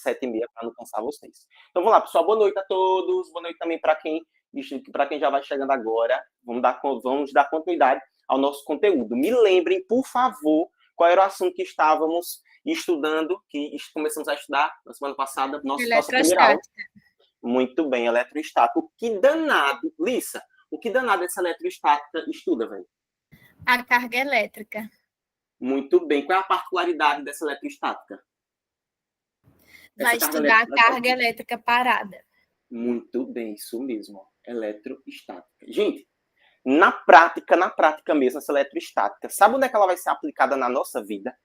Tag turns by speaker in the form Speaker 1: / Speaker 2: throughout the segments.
Speaker 1: 7h30 para não cansar vocês. Então vamos lá, pessoal. Boa noite a todos. Boa noite também para quem já vai chegando agora. Vamos dar continuidade ao nosso conteúdo. Me lembrem, por favor, qual era o assunto que estávamos estudando, que começamos a estudar na semana passada, nossa primeira aula. Muito bem, eletrostática. O que danado, Lissa, o que danado essa eletrostática estuda, velho?
Speaker 2: A carga elétrica.
Speaker 1: Muito bem. Qual é a particularidade dessa eletrostática?
Speaker 2: Vai estudar a carga elétrica parada.
Speaker 1: Muito bem, isso mesmo. Eletrostática. Gente, na prática mesmo, essa eletrostática, sabe onde é que ela vai ser aplicada na nossa vida?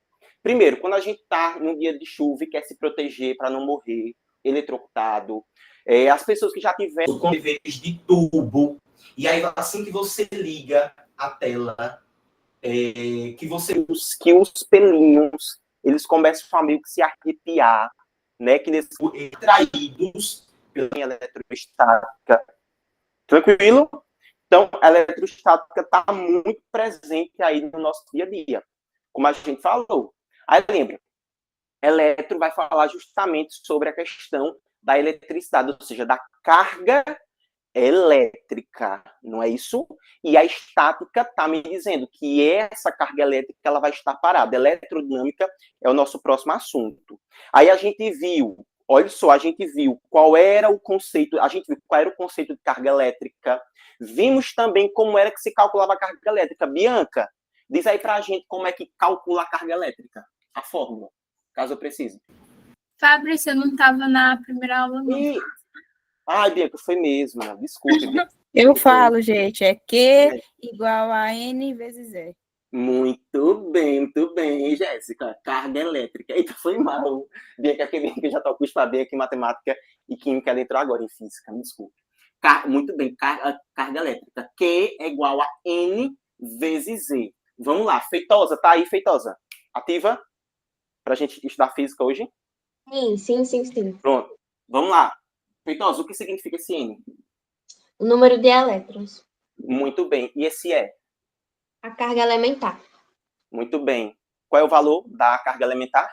Speaker 1: Primeiro, quando a gente está num dia de chuva e quer se proteger para não morrer, eletrocutado, as pessoas que já tiveram convivências de tubo, e aí assim que você liga a tela, que os pelinhos, eles começam a meio que se arrepiar, né, que eles são traídos pela eletrostática. Tranquilo? Então, a eletrostática está muito presente aí no nosso dia a dia, como a gente falou. Aí lembra, eletro vai falar justamente sobre a questão da eletricidade, ou seja, da carga elétrica, não é isso? E a estática está me dizendo que essa carga elétrica ela vai estar parada. Eletrodinâmica é o nosso próximo assunto. Aí a gente viu, olha só, a gente viu qual era o conceito de carga elétrica. Vimos também como era que se calculava a carga elétrica. Bianca, diz aí pra gente como é que calcula a carga elétrica, a fórmula, caso eu precise.
Speaker 2: Fabrício, eu não estava na primeira aula, não.
Speaker 1: Ai, Bianca, foi mesmo. Desculpe, Bianca.
Speaker 3: Eu falo, gente, é Q igual a N vezes E.
Speaker 1: Muito bem, Jéssica. Carga elétrica. Eita, foi mal. Bianca, que já está acostumada bem aqui em matemática e química, ela entrou agora em física, me desculpe. Muito bem, carga elétrica. Q é igual a N vezes E. Vamos lá, Feitosa, tá aí, Feitosa? Ativa? Pra gente estudar física hoje?
Speaker 4: Sim.
Speaker 1: Pronto, vamos lá. Feitosa, o que significa esse N?
Speaker 4: O número de elétrons.
Speaker 1: Muito bem. E esse E?
Speaker 4: A carga elementar.
Speaker 1: Muito bem. Qual é o valor da carga elementar?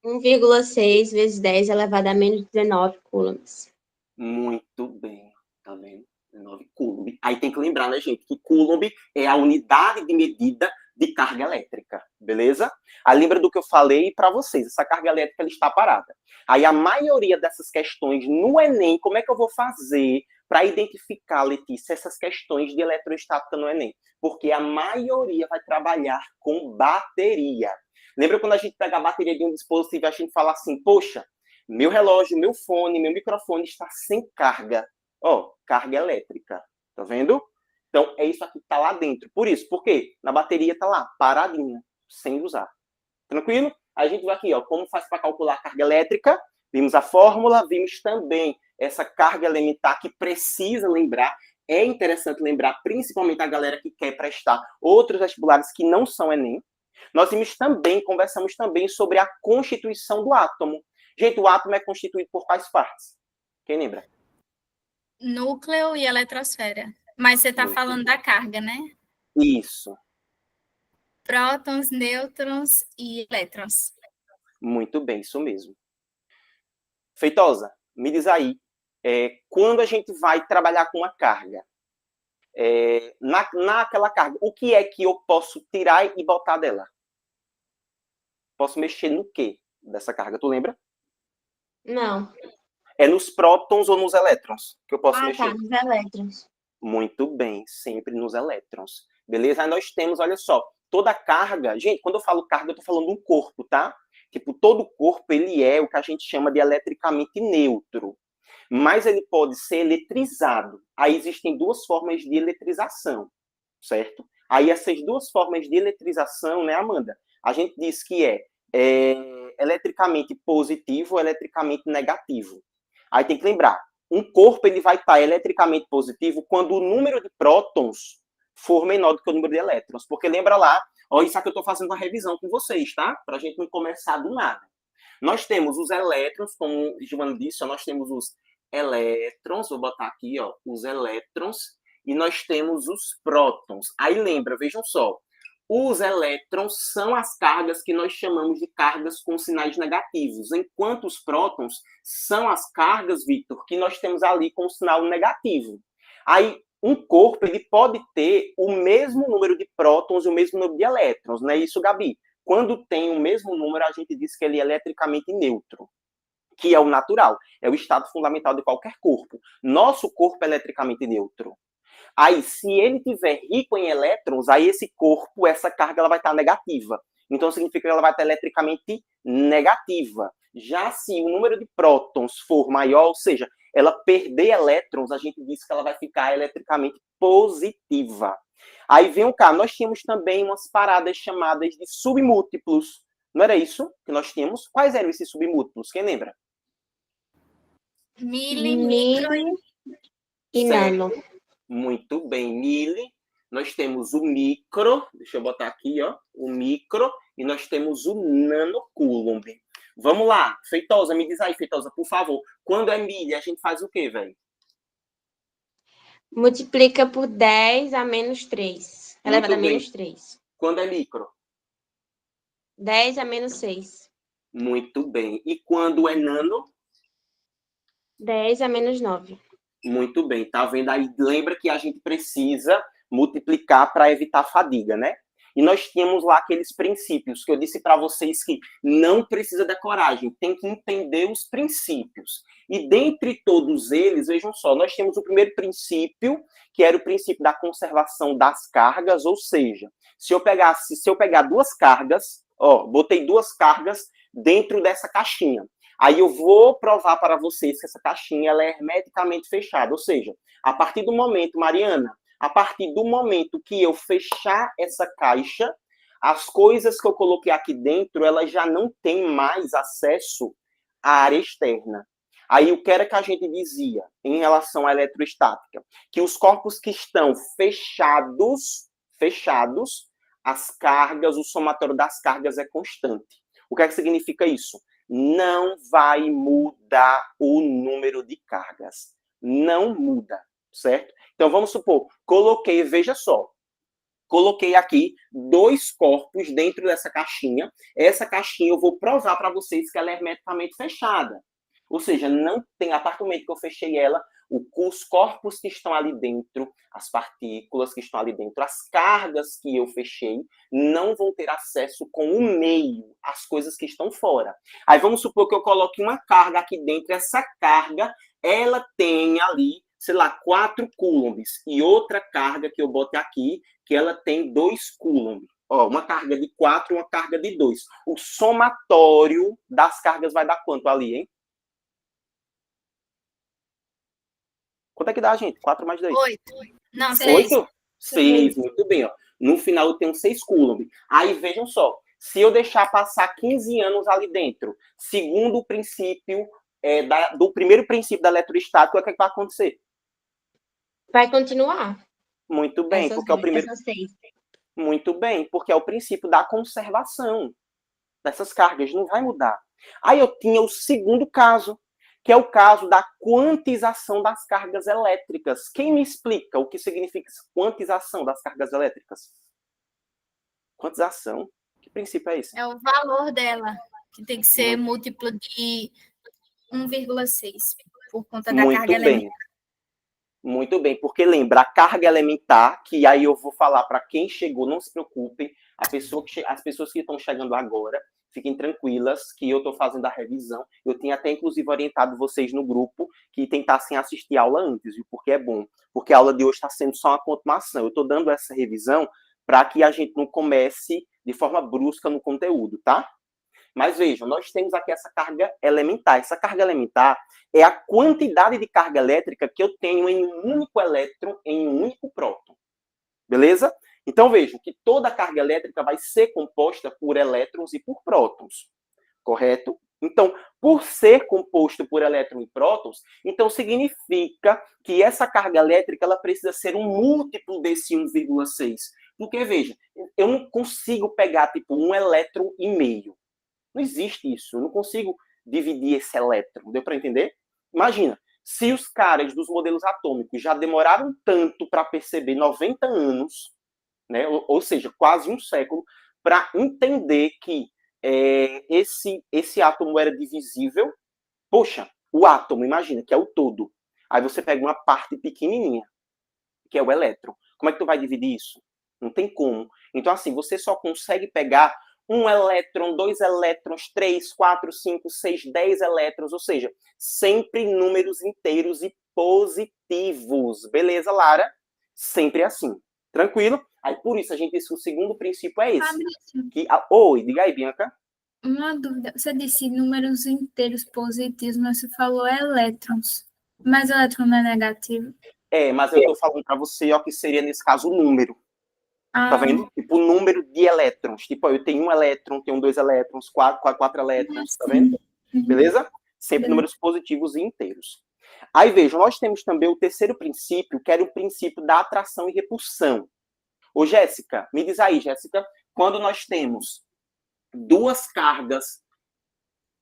Speaker 4: 1,6 vezes 10 elevado a menos 19 coulombs.
Speaker 1: Muito bem. Tá vendo? 19 coulomb. Aí tem que lembrar, né, gente, que coulomb é a unidade de medida de carga elétrica, beleza? Aí lembra do que eu falei para vocês, essa carga elétrica ela está parada. Aí a maioria dessas questões no Enem, como é que eu vou fazer para identificar, Letícia, essas questões de eletrostática no Enem? Porque a maioria vai trabalhar com bateria. Lembra quando a gente pega a bateria de um dispositivo e a gente fala assim, poxa, meu relógio, meu fone, meu microfone está sem carga. Carga elétrica, tá vendo? Então, é isso aqui que tá lá dentro. Por isso, por quê? Na bateria tá lá, paradinha, sem usar. Tranquilo? A gente vai aqui, como faz para calcular a carga elétrica. Vimos a fórmula, vimos também essa carga elementar que precisa lembrar. É interessante lembrar, principalmente a galera que quer prestar outros vestibulares que não são Enem. Nós conversamos também sobre a constituição do átomo. Gente, o átomo é constituído por quais partes? Quem lembra?
Speaker 2: Núcleo e eletrosfera. Mas você está falando da carga, né?
Speaker 1: Isso.
Speaker 2: Prótons, nêutrons e elétrons. Muito
Speaker 1: bem, isso mesmo. Feitosa, me diz aí, quando a gente vai trabalhar com uma carga, naquela carga, o que é que eu posso tirar e botar dela? Posso mexer no quê dessa carga? Tu lembra?
Speaker 4: Não.
Speaker 1: É nos prótons ou nos elétrons que eu posso mexer?
Speaker 4: Nos elétrons.
Speaker 1: Muito bem, sempre nos elétrons. Beleza? Aí nós temos, olha só, toda carga... Gente, quando eu falo carga, eu estou falando um corpo, tá? Tipo, todo corpo, ele é o que a gente chama de eletricamente neutro. Mas ele pode ser eletrizado. Aí existem duas formas de eletrização, certo? Aí essas duas formas de eletrização, né, Amanda? A gente diz que é eletricamente positivo ou eletricamente negativo. Aí tem que lembrar, um corpo ele vai estar eletricamente positivo quando o número de prótons for menor do que o número de elétrons. Porque lembra lá, isso aqui eu estou fazendo uma revisão com vocês, tá? Para a gente não começar do nada. Nós temos os elétrons, como o Giovanni disse, nós temos os elétrons, vou botar aqui, os elétrons, e nós temos os prótons. Aí lembra, vejam só, Os elétrons são as cargas que nós chamamos de cargas com sinais negativos, enquanto os prótons são as cargas, Victor, que nós temos ali com o sinal negativo. Aí, um corpo ele pode ter o mesmo número de prótons e o mesmo número de elétrons, não é isso, Gabi? Quando tem o mesmo número, a gente diz que ele é eletricamente neutro, que é o natural, é o estado fundamental de qualquer corpo. Nosso corpo é eletricamente neutro. Aí, se ele tiver rico em elétrons, aí esse corpo, essa carga, ela vai estar negativa. Então, significa que ela vai estar eletricamente negativa. Já se o número de prótons for maior, ou seja, ela perder elétrons, a gente diz que ela vai ficar eletricamente positiva. Aí vem cá, nós tínhamos também umas paradas chamadas de submúltiplos. Não era isso que nós tínhamos? Quais eram esses submúltiplos? Quem lembra?
Speaker 2: Mili, micro
Speaker 4: e nano.
Speaker 1: Muito bem, mili. Nós temos o micro, deixa eu botar aqui, ó, o micro, e nós temos o nanocoulomb. Vamos lá, Feitosa, me diz aí, Feitosa, por favor. Quando é mili, a gente faz o quê, velho?
Speaker 4: Multiplica por 10 a menos 3. Elevado a menos 3.
Speaker 1: Quando é micro?
Speaker 4: 10 a menos 6.
Speaker 1: Muito bem. E quando é nano?
Speaker 4: 10 a menos 9.
Speaker 1: Muito bem. Tá vendo aí? Lembra que a gente precisa multiplicar para evitar fadiga, né? E nós tínhamos lá aqueles princípios que eu disse para vocês que não precisa decorar, a gente tem que entender os princípios. E dentre todos eles, vejam só, nós temos o primeiro princípio, que era o princípio da conservação das cargas, ou seja, se eu pegar duas cargas, ó, botei duas cargas dentro dessa caixinha. Aí eu vou provar para vocês que essa caixinha ela é hermeticamente fechada, ou seja, a partir do momento, Mariana, a partir do momento que eu fechar essa caixa, as coisas que eu coloquei aqui dentro, elas já não têm mais acesso à área externa. Aí o que era que a gente dizia em relação à eletrostática? Que os corpos que estão fechados, as cargas, o somatório das cargas é constante. O que é que significa isso? Não vai mudar o número de cargas. Não muda, certo? Então, vamos supor, veja só, coloquei aqui dois corpos dentro dessa caixinha. Essa caixinha eu vou provar para vocês que ela é hermeticamente fechada. Ou seja, não tem, a partir do momento que eu fechei ela, os corpos que estão ali dentro, as partículas que estão ali dentro, as cargas que eu fechei, não vão ter acesso com o meio, as coisas que estão fora. Aí vamos supor que eu coloque uma carga aqui dentro, essa carga, ela tem ali, sei lá, 4 coulombs, e outra carga que eu bote aqui, que ela tem 2 coulombs. Ó, uma carga de 4 e uma carga de 2. O somatório das cargas vai dar quanto ali, hein? Quanto é que dá, gente? 4 mais 2?
Speaker 2: 8. Não, 6.
Speaker 1: 8? 6, muito bem. Ó. No final eu tenho 6 coulombs. Aí vejam só, se eu deixar passar 15 anos ali dentro, segundo o princípio, do primeiro princípio da eletrostática, o que vai acontecer?
Speaker 4: Vai continuar.
Speaker 1: Muito bem, porque é o primeiro. Muito bem, porque é o princípio da conservação dessas cargas, não vai mudar. Aí eu tinha o segundo caso, que é o caso da quantização das cargas elétricas. Quem me explica o que significa quantização das cargas elétricas? Quantização? Que princípio é esse?
Speaker 2: É o valor dela, que tem que ser múltiplo de 1,6, por conta da carga elementar.
Speaker 1: Muito bem, porque lembra, a carga elementar, que aí eu vou falar para quem chegou, não se preocupem, as pessoas que estão chegando agora, fiquem tranquilas que eu estou fazendo a revisão. Eu tinha até, inclusive, orientado vocês no grupo que tentassem assistir a aula antes, viu? Porque é bom. Porque a aula de hoje está sendo só uma continuação. Eu estou dando essa revisão para que a gente não comece de forma brusca no conteúdo, tá? Mas vejam, nós temos aqui essa carga elementar. Essa carga elementar é a quantidade de carga elétrica que eu tenho em um único elétron, em um único próton. Beleza? Então vejam que toda a carga elétrica vai ser composta por elétrons e por prótons. Correto? Então, por ser composto por elétrons e prótons, então significa que essa carga elétrica ela precisa ser um múltiplo desse 1,6. Porque, veja, eu não consigo pegar tipo 1 elétron e meio. Não existe isso. Eu não consigo dividir esse elétron. Deu para entender? Imagina, se os caras dos modelos atômicos já demoraram tanto para perceber 90 anos, né? Ou seja, quase um século, para entender que esse átomo era divisível. Poxa, o átomo, imagina, que é o todo. Aí você pega uma parte pequenininha, que é o elétron. Como é que tu vai dividir isso? Não tem como. Então, assim, você só consegue pegar um elétron, 2 elétrons, 3, 4, 5, 6, 10 elétrons, ou seja, sempre números inteiros e positivos. Beleza, Lara? Sempre assim. Tranquilo? Aí, por isso, a gente disse que o segundo princípio é esse.
Speaker 2: Fabrício,
Speaker 1: Oi, diga aí, Bianca.
Speaker 2: uma dúvida. Você disse números inteiros positivos, mas você falou elétrons. Mas elétron não é negativo?
Speaker 1: Mas eu estou falando para você, ó, que seria, nesse caso, o número. Tá vendo? Tipo, o número de elétrons. Tipo, eu tenho um elétron, tenho 2 elétrons, 4 elétrons, tá vendo? Beleza? Sempre números positivos e inteiros. Aí, vejam, nós temos também o terceiro princípio, que era o princípio da atração e repulsão. Ô, Jéssica, me diz aí, Jéssica, quando nós temos duas cargas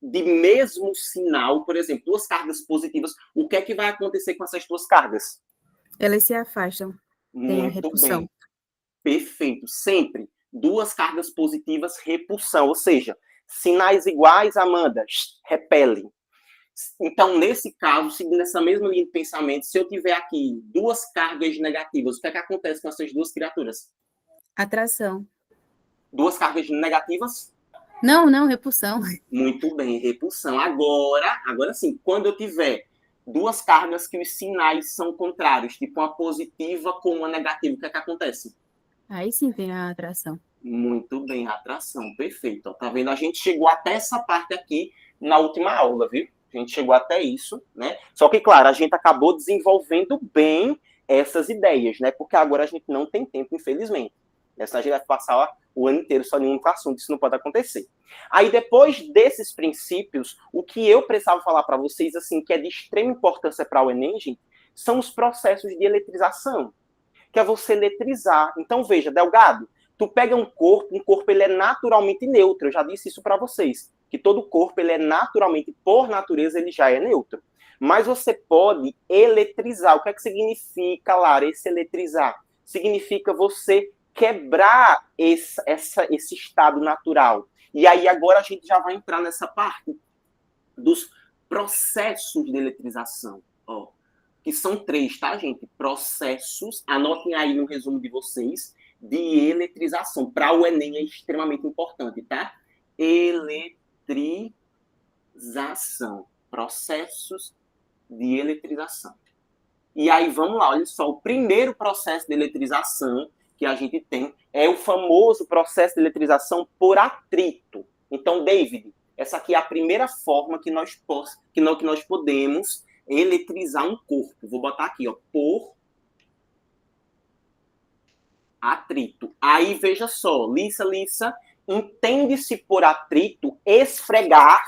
Speaker 1: de mesmo sinal, por exemplo, duas cargas positivas, o que é que vai acontecer com essas duas cargas?
Speaker 3: Elas se afastam. Tem a
Speaker 1: Muito
Speaker 3: repulsão.
Speaker 1: bem. Perfeito. Sempre duas cargas positivas, repulsão. Ou seja, sinais iguais, Amanda, repelem. Então, nesse caso, seguindo essa mesma linha de pensamento, se eu tiver aqui duas cargas negativas, o que é que acontece com essas duas criaturas?
Speaker 3: Atração.
Speaker 1: Duas cargas negativas?
Speaker 3: Não, repulsão.
Speaker 1: Muito bem, repulsão. Agora sim, quando eu tiver duas cargas que os sinais são contrários, tipo uma positiva com uma negativa, o que é que acontece?
Speaker 3: Aí sim tem a atração.
Speaker 1: Muito bem, atração, perfeito. Tá vendo? A gente chegou até essa parte aqui na última aula, viu? A gente chegou até isso, né? Só que, claro, a gente acabou desenvolvendo bem essas ideias, né? Porque agora a gente não tem tempo, infelizmente. Senão a gente vai passar o ano inteiro só em um assunto, isso não pode acontecer. Aí, depois desses princípios, o que eu precisava falar para vocês, assim, que é de extrema importância para o Enem, gente, são os processos de eletrização, que é você eletrizar. Então, veja, Delgado, tu pega um corpo ele é naturalmente neutro. Eu já disse isso para vocês, que todo corpo ele é naturalmente, por natureza, ele já é neutro. Mas você pode eletrizar. O que é que significa, Lara, esse eletrizar? Significa você quebrar esse estado natural. E aí agora a gente já vai entrar nessa parte dos processos de eletrização. Ó, que são 3, tá, gente? Processos, anotem aí no resumo de vocês, de eletrização. Para o Enem é extremamente importante, tá? Eletrização. Processos de eletrização. E aí, vamos lá, olha só. O primeiro processo de eletrização que a gente tem é o famoso processo de eletrização por atrito. Então, David, essa aqui é a primeira forma que nós podemos eletrizar um corpo. Vou botar aqui, ó, por atrito. Aí, veja só, Lissa, entende-se por atrito esfregar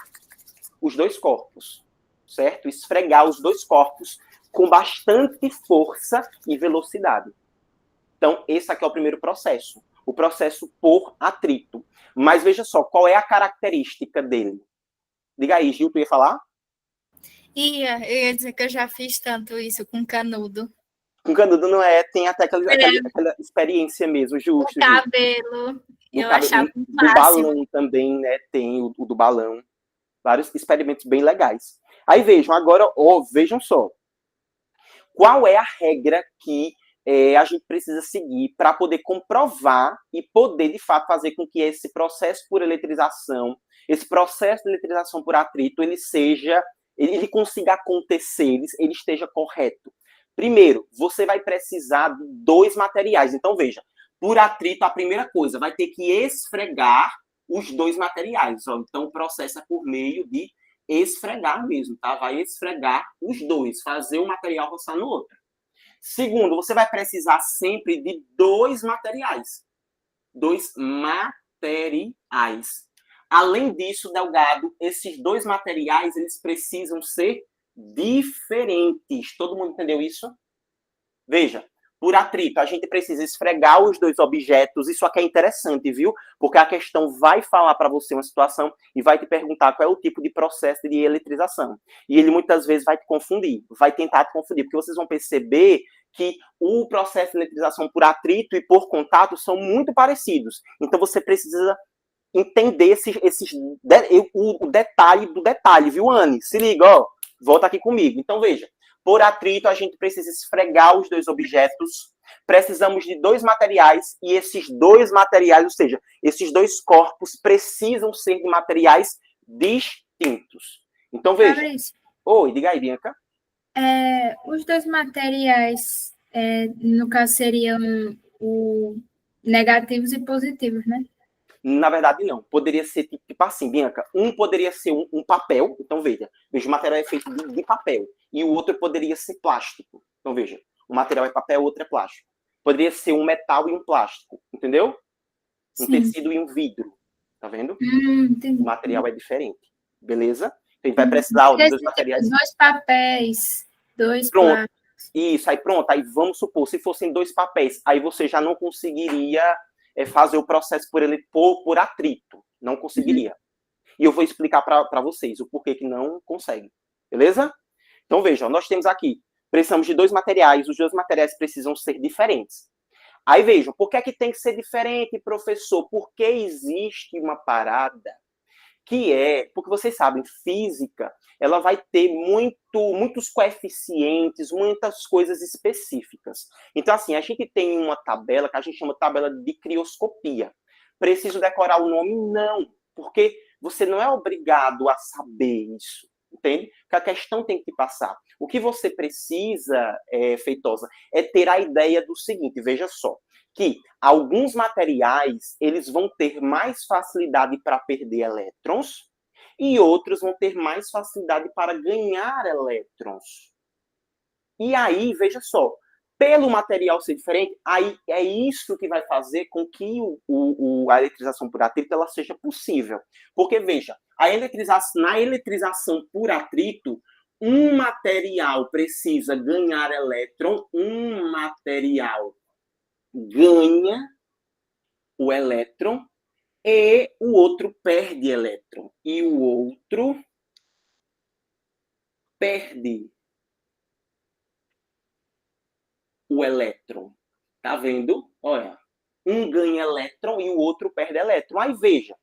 Speaker 1: os dois corpos, certo? Esfregar os dois corpos com bastante força e velocidade. Então, esse aqui é o primeiro processo, o processo por atrito. Mas veja só, qual é a característica dele? Diga aí, Gil, tu ia falar?
Speaker 2: Eu ia dizer que eu já fiz tanto isso com canudo.
Speaker 1: Com canudo não é, tem até aquela experiência mesmo, justo.
Speaker 2: O cabelo, eu achava o
Speaker 1: do
Speaker 2: máximo.
Speaker 1: balão também, né, tem o do balão. Vários experimentos bem legais. Aí vejam, agora, vejam só. Qual é a regra que a gente precisa seguir para poder comprovar e poder, de fato, fazer com que esse processo por eletrização, esse processo de eletrização por atrito, ele consiga acontecer, ele esteja correto? Primeiro, você vai precisar de 2 materiais. Então, veja, por atrito, a primeira coisa, vai ter que esfregar os 2 materiais. Ó. Então, o processo é por meio de esfregar mesmo, tá? Vai esfregar os 2, fazer o material roçar no outro. Segundo, você vai precisar sempre de 2 materiais. 2 materiais. Além disso, Delgado, esses 2 materiais, eles precisam ser diferentes. Todo mundo entendeu isso? Veja, por atrito, a gente precisa esfregar os 2 objetos. Isso aqui é interessante, viu? Porque a questão vai falar para você uma situação e vai te perguntar qual é o tipo de processo de eletrização. E ele muitas vezes vai te confundir, vai tentar te confundir, porque vocês vão perceber que o processo de eletrização por atrito e por contato são muito parecidos. Então, você precisa entender o detalhe do detalhe, viu, Anne? Se liga, ó, volta aqui comigo. Então, veja, por atrito, a gente precisa esfregar os dois objetos, precisamos de dois materiais, e esses dois materiais, ou seja, esses dois corpos precisam ser de materiais distintos. Então, veja.
Speaker 2: Fabrício,
Speaker 1: Oi, diga aí, Bianca.
Speaker 2: os dois materiais, no caso, seriam o negativos e positivos, né?
Speaker 1: Na verdade, não. Poderia ser tipo assim, Bianca. Um poderia ser um papel. Então, veja, o material é feito de papel. E o outro poderia ser plástico. Então, veja, o material é papel, o outro é plástico. Poderia ser um metal e um plástico, entendeu? Um
Speaker 2: Sim.
Speaker 1: tecido e um vidro. Tá vendo?
Speaker 2: Entendi.
Speaker 1: O material é diferente. Beleza? Então, a gente vai precisar dos dois materiais.
Speaker 2: Dois papéis, dois
Speaker 1: Pronto.
Speaker 2: plásticos.
Speaker 1: Isso, aí pronto. Aí vamos supor, se fossem dois papéis, aí você já não conseguiria fazer o processo por atrito. Não conseguiria. E eu vou explicar para vocês o porquê que não consegue. Beleza? Então, vejam, nós temos aqui, precisamos de dois materiais, os dois materiais precisam ser diferentes. Aí, vejam, por que é que tem que ser diferente, professor? Porque existe uma parada porque vocês sabem, física, ela vai ter muitos coeficientes, muitas coisas específicas. Então, assim, a gente tem uma tabela que a gente chama de tabela de crioscopia. Preciso decorar o nome? Não, porque você não é obrigado a saber isso, entende? Porque a questão tem que passar. O que você precisa, Feitosa, é ter a ideia do seguinte, veja só, que alguns materiais eles vão ter mais facilidade para perder elétrons e outros vão ter mais facilidade para ganhar elétrons. E aí, veja só, pelo material ser diferente, aí é isso que vai fazer com que a eletrização por atrito ela seja possível. Porque, veja, na eletrização por atrito, um material precisa ganhar elétron, um material ganha o elétron e o outro perde elétron. E o outro perde o elétron. Tá vendo? Olha, um ganha elétron e o outro perde elétron. Aí veja,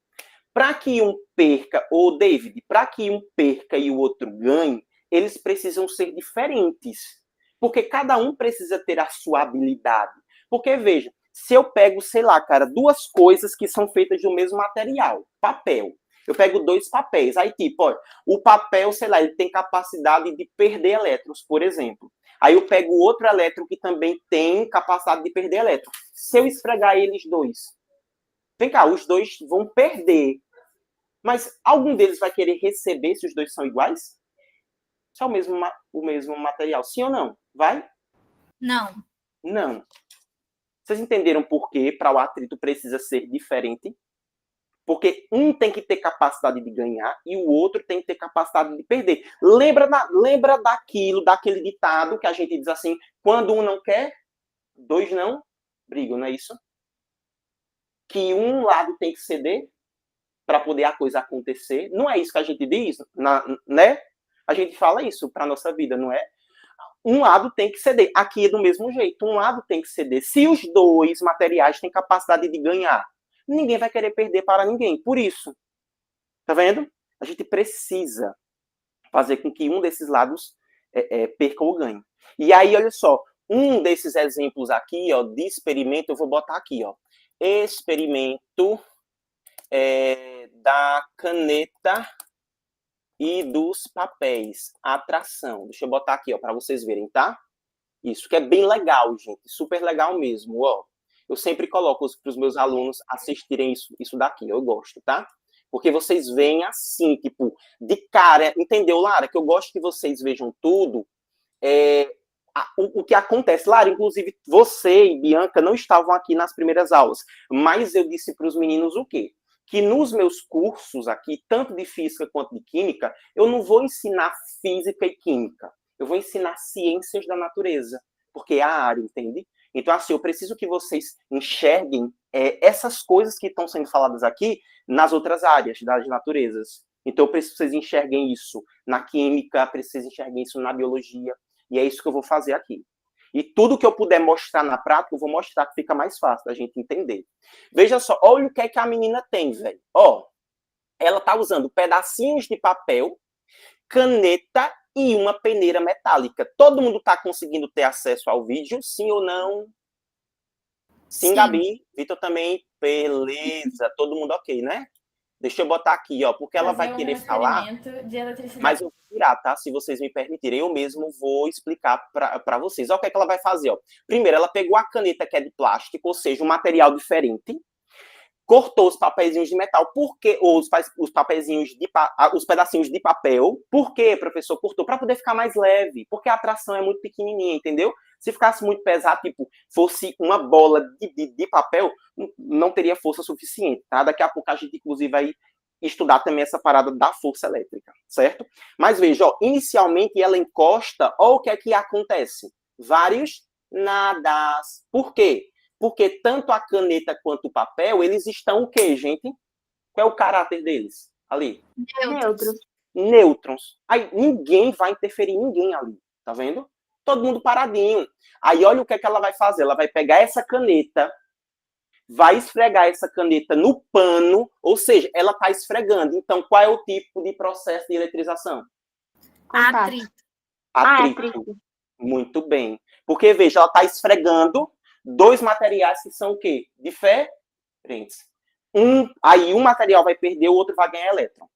Speaker 1: para que um perca, ou David, para que um perca e o outro ganhe, eles precisam ser diferentes. Porque cada um precisa ter a sua habilidade. Porque, veja, se eu pego, sei lá, cara, duas coisas que são feitas do mesmo material, papel. Eu pego dois papéis. Aí, tipo, ó, o papel, sei lá, ele tem capacidade de perder elétrons, por exemplo. Aí eu pego outro elétron que também tem capacidade de perder elétrons. Se eu esfregar eles dois, vem cá, os dois vão perder. Mas algum deles vai querer receber se os dois são iguais? Se é o mesmo material, sim ou não? Vai?
Speaker 3: Não.
Speaker 1: Não. Vocês entenderam por que para o atrito precisa ser diferente? Porque um tem que ter capacidade de ganhar e o outro tem que ter capacidade de perder. Lembra daquele ditado que a gente diz assim, quando um não quer, dois não brigam, não é isso? Que um lado tem que ceder para poder a coisa acontecer. Não é isso que a gente diz, né? A gente fala isso para nossa vida, não é? Um lado tem que ceder. Aqui é do mesmo jeito. Um lado tem que ceder. Se os dois materiais têm capacidade de ganhar, ninguém vai querer perder para ninguém. Por isso, tá vendo? A gente precisa fazer com que um desses lados perca ou ganhe. E aí, olha só, um desses exemplos aqui, ó, de experimento, eu vou botar aqui, ó. Experimento da caneta e dos papéis. Atração. Deixa eu botar aqui, ó, para vocês verem, tá? Isso, que é bem legal, gente. Super legal mesmo, ó. Eu sempre coloco para os meus alunos assistirem isso daqui. Eu gosto, tá? Porque vocês veem assim, tipo, de cara. Entendeu, Lara? Que eu gosto que vocês vejam tudo. O que acontece. Lara, inclusive, você e Bianca não estavam aqui nas primeiras aulas. Mas eu disse para os meninos o quê? Que nos meus cursos aqui, tanto de física quanto de química, eu não vou ensinar física e química. Eu vou ensinar ciências da natureza, porque é a área, entende? Então, assim, eu preciso que vocês enxerguem essas coisas que estão sendo faladas aqui nas outras áreas das naturezas. Então, eu preciso que vocês enxerguem isso na química, preciso que vocês enxerguem isso na biologia, e é isso que eu vou fazer aqui. E tudo que eu puder mostrar na prática, eu vou mostrar que fica mais fácil da gente entender. Veja só, olha o que é que a menina tem, velho. Ó, ela tá usando pedacinhos de papel, caneta e uma peneira metálica. Todo mundo tá conseguindo ter acesso ao vídeo, sim ou não? Sim, Gabi. Vitor também. Beleza. Todo mundo ok, né? Deixa eu botar aqui, ó, porque ela vai querer falar,
Speaker 5: de eletricidade.
Speaker 1: mas eu vou virar, tá? Se vocês me permitirem, eu mesmo vou explicar para vocês. Olha o que é que ela vai fazer, ó. Primeiro, ela pegou a caneta que é de plástico, ou seja, um material diferente, cortou os papeizinhos de metal, porque os papeizinhos os pedacinhos de papel, por que, professor, cortou? Para poder ficar mais leve, porque a tração é muito pequenininha, entendeu? Se ficasse muito pesado, tipo, fosse uma bola de papel, não teria força suficiente, tá? Daqui a pouco a gente, inclusive, vai estudar também essa parada da força elétrica, certo? Mas veja, ó, inicialmente ela encosta, ó, o que é que acontece? Vários nadas. Por quê? Porque tanto a caneta quanto o papel, eles estão o quê, gente? Qual é o caráter deles ali?
Speaker 4: Neutro.
Speaker 1: Nêutrons. Aí ninguém vai interferir em ninguém ali, tá vendo? Todo mundo paradinho. Aí olha o que é que ela vai fazer. Ela vai pegar essa caneta, vai esfregar essa caneta no pano, ou seja, ela está esfregando. Então, qual é o tipo de processo de eletrização?
Speaker 2: Atrito.
Speaker 1: Atrito. Muito bem. Porque, veja, ela está esfregando dois materiais que são o quê? Diferentes. Aí um material vai perder, o outro vai ganhar elétron.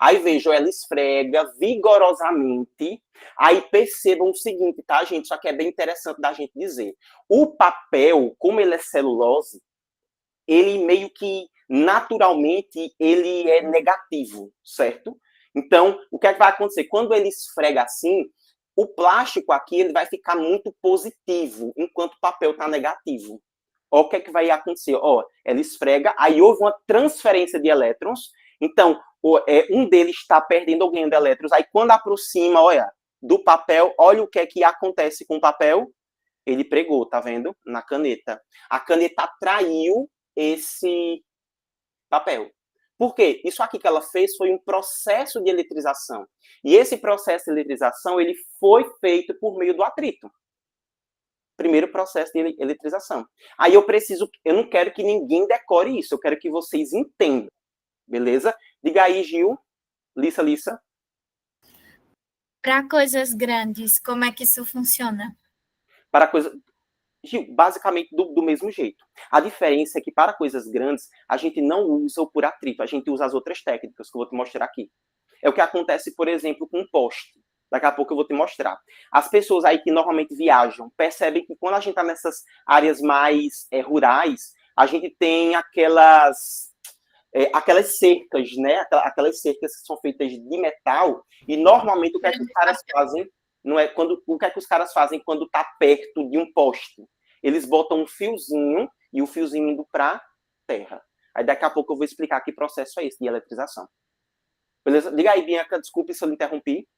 Speaker 1: Aí, veja, ela esfrega vigorosamente. Aí percebam o seguinte, tá, gente? Isso aqui é bem interessante da gente dizer. O papel, como ele é celulose, ele meio que, naturalmente, ele é negativo, certo? Então, o que é que vai acontecer? Quando ele esfrega assim, o plástico aqui ele vai ficar muito positivo, enquanto o papel está negativo. Ó, o que é que vai acontecer? Ó, ela esfrega, aí houve uma transferência de elétrons, então um deles está perdendo ou ganhando elétrons, aí quando aproxima, olha, do papel, olha o que é que acontece com o papel, ele pregou, tá vendo? Na caneta. A caneta atraiu esse papel. Por quê? Isso aqui que ela fez foi um processo de eletrização. E esse processo de eletrização, ele foi feito por meio do atrito. Primeiro processo de eletrização. Aí eu não quero que ninguém decore isso, eu quero que vocês entendam. Beleza? Diga aí, Gil. Lissa.
Speaker 2: Para coisas grandes, como é que isso funciona?
Speaker 1: Para coisas... Gil, basicamente do mesmo jeito. A diferença é que para coisas grandes, a gente não usa o por atrito, a gente usa as outras técnicas que eu vou te mostrar aqui. É o que acontece, por exemplo, com um poste. Daqui a pouco eu vou te mostrar. As pessoas aí que normalmente viajam percebem que quando a gente está nessas áreas mais rurais, a gente tem aquelas cercas, né? Aquelas cercas que são feitas de metal, e normalmente o que é que os caras fazem? Não é o que é que os caras fazem quando está perto de um poste? Eles botam um fiozinho e o fiozinho indo para terra. Aí daqui a pouco eu vou explicar que processo é esse de eletrização. Beleza? Diga aí, Bianca, desculpe se eu interrompi.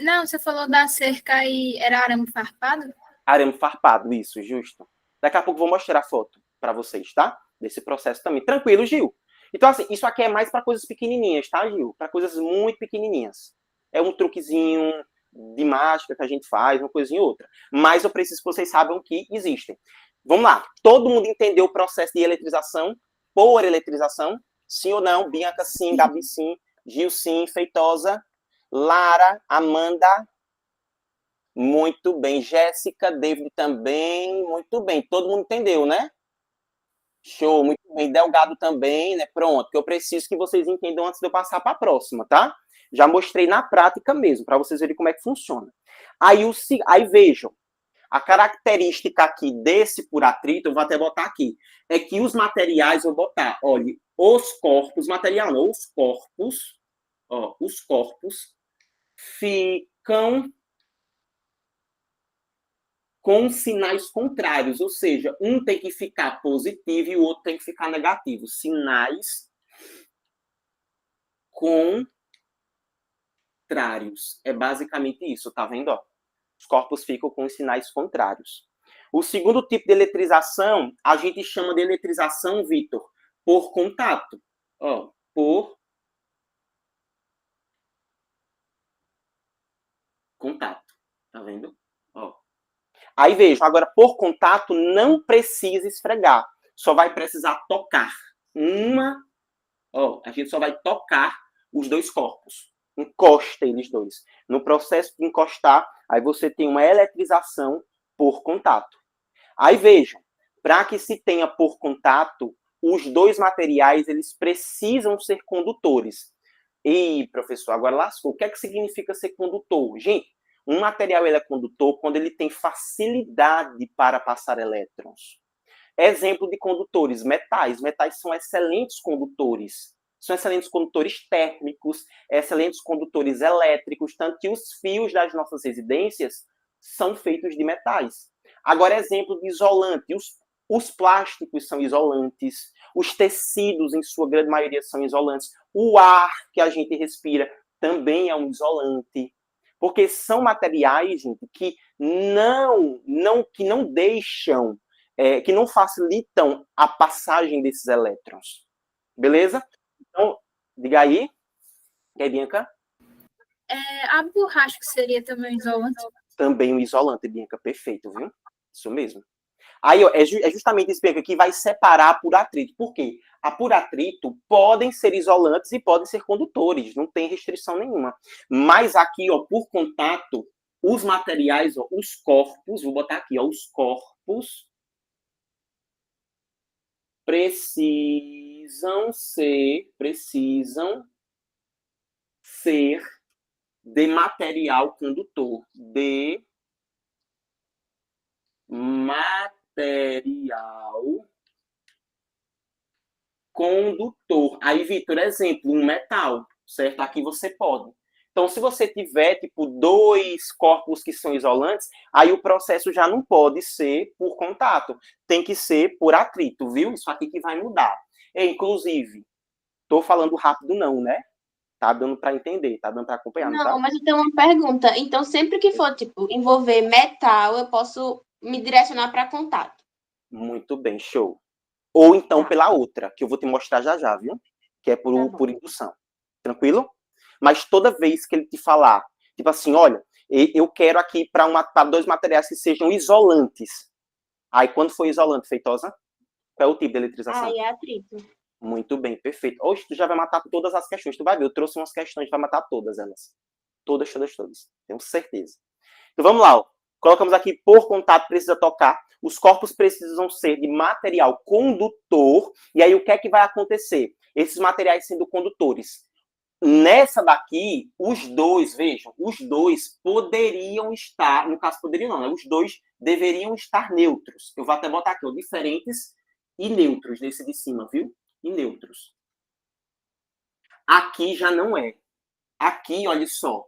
Speaker 2: Não, você falou da cerca e era arame farpado?
Speaker 1: Arame farpado, isso, justo. Daqui a pouco eu vou mostrar a foto para vocês, tá? Desse processo também. Tranquilo, Gil. Então, assim, isso aqui é mais para coisas pequenininhas, tá, Gil? Para coisas muito pequenininhas. É um truquezinho de mágica que a gente faz, uma coisinha ou outra. Mas eu preciso que vocês saibam que existem. Vamos lá. Todo mundo entendeu o processo de eletrização por eletrização? Sim ou não? Bianca, sim. Gabi, sim. Gil, sim. Feitosa. Lara, Amanda. Muito bem. Jéssica, David também. Muito bem. Todo mundo entendeu, né? Show, muito bem. Delgado também, né? Pronto, que eu preciso que vocês entendam antes de eu passar para a próxima, tá? Já mostrei na prática mesmo, para vocês verem como é que funciona. Aí vejam, a característica aqui desse por atrito, eu vou até botar aqui, é que os materiais, eu vou botar, olha, os corpos, material não, os corpos ficam com sinais contrários, ou seja, um tem que ficar positivo e o outro tem que ficar negativo. Sinais contrários. É basicamente isso, tá vendo? Ó? Os corpos ficam com sinais contrários. O segundo tipo de eletrização, a gente chama de eletrização, Vitor, por contato. Ó, por contato. Tá vendo? Ó. Aí vejam, agora por contato não precisa esfregar, só vai precisar tocar. A gente só vai tocar os dois corpos. Encosta eles dois. No processo de encostar, aí você tem uma eletrização por contato. Aí vejam, para que se tenha por contato, os dois materiais eles precisam ser condutores. E, professor, agora lascou. O que é que significa ser condutor? Gente, um material ele é condutor quando ele tem facilidade para passar elétrons. Exemplo de condutores, metais. Metais são excelentes condutores. São excelentes condutores térmicos, excelentes condutores elétricos, tanto que os fios das nossas residências são feitos de metais. Agora, exemplo de isolante. Os plásticos são isolantes, os tecidos, em sua grande maioria, são isolantes. O ar que a gente respira também é um isolante. Porque são materiais, gente, que não deixam, que não facilitam a passagem desses elétrons. Beleza? Então, diga aí. Quer, Bianca?
Speaker 2: A borracha que seria também um isolante?
Speaker 1: Também um isolante, Bianca. Perfeito, viu? Isso mesmo. Aí, ó, é justamente esse Bianca que vai separar por atrito. Por quê? A por atrito podem ser isolantes e podem ser condutores. Não tem restrição nenhuma. Mas aqui, ó, por contato, os materiais, ó, os corpos, vou botar aqui, ó, os corpos precisam ser de material condutor. De material condutor. Aí, Vitor, exemplo, um metal, certo? Aqui você pode. Então, se você tiver, tipo, dois corpos que são isolantes, aí o processo já não pode ser por contato. Tem que ser por atrito, viu? Isso aqui que vai mudar. Inclusive, tô falando rápido não, né? Tá dando para entender, tá dando para acompanhar, não tá?
Speaker 4: Não, mas eu tenho uma pergunta. Então, sempre que for, tipo, envolver metal, eu posso me direcionar para contato.
Speaker 1: Muito bem, show. Ou então pela outra, que eu vou te mostrar já já, viu? Que é por indução. Tranquilo? Mas toda vez que ele te falar, tipo assim, olha, eu quero aqui para dois materiais que sejam isolantes. Aí, quando for isolante, Feitosa, qual é o tipo de eletrização?
Speaker 4: É atrito.
Speaker 1: Muito bem, perfeito. Hoje tu já vai matar todas as questões. Tu vai ver, eu trouxe umas questões, vai matar todas elas. Todas. Tenho certeza. Então, vamos lá. Ó. Colocamos aqui, por contato, precisa tocar. Os corpos precisam ser de material condutor. E aí, o que é que vai acontecer? Esses materiais sendo condutores. Nessa daqui, os dois, vejam, os dois poderiam estar, no caso poderiam não, né? Os dois deveriam estar neutros. Eu vou até botar aqui, ó, diferentes e neutros, nesse de cima, viu? E neutros. Aqui já não é. Aqui, olha só,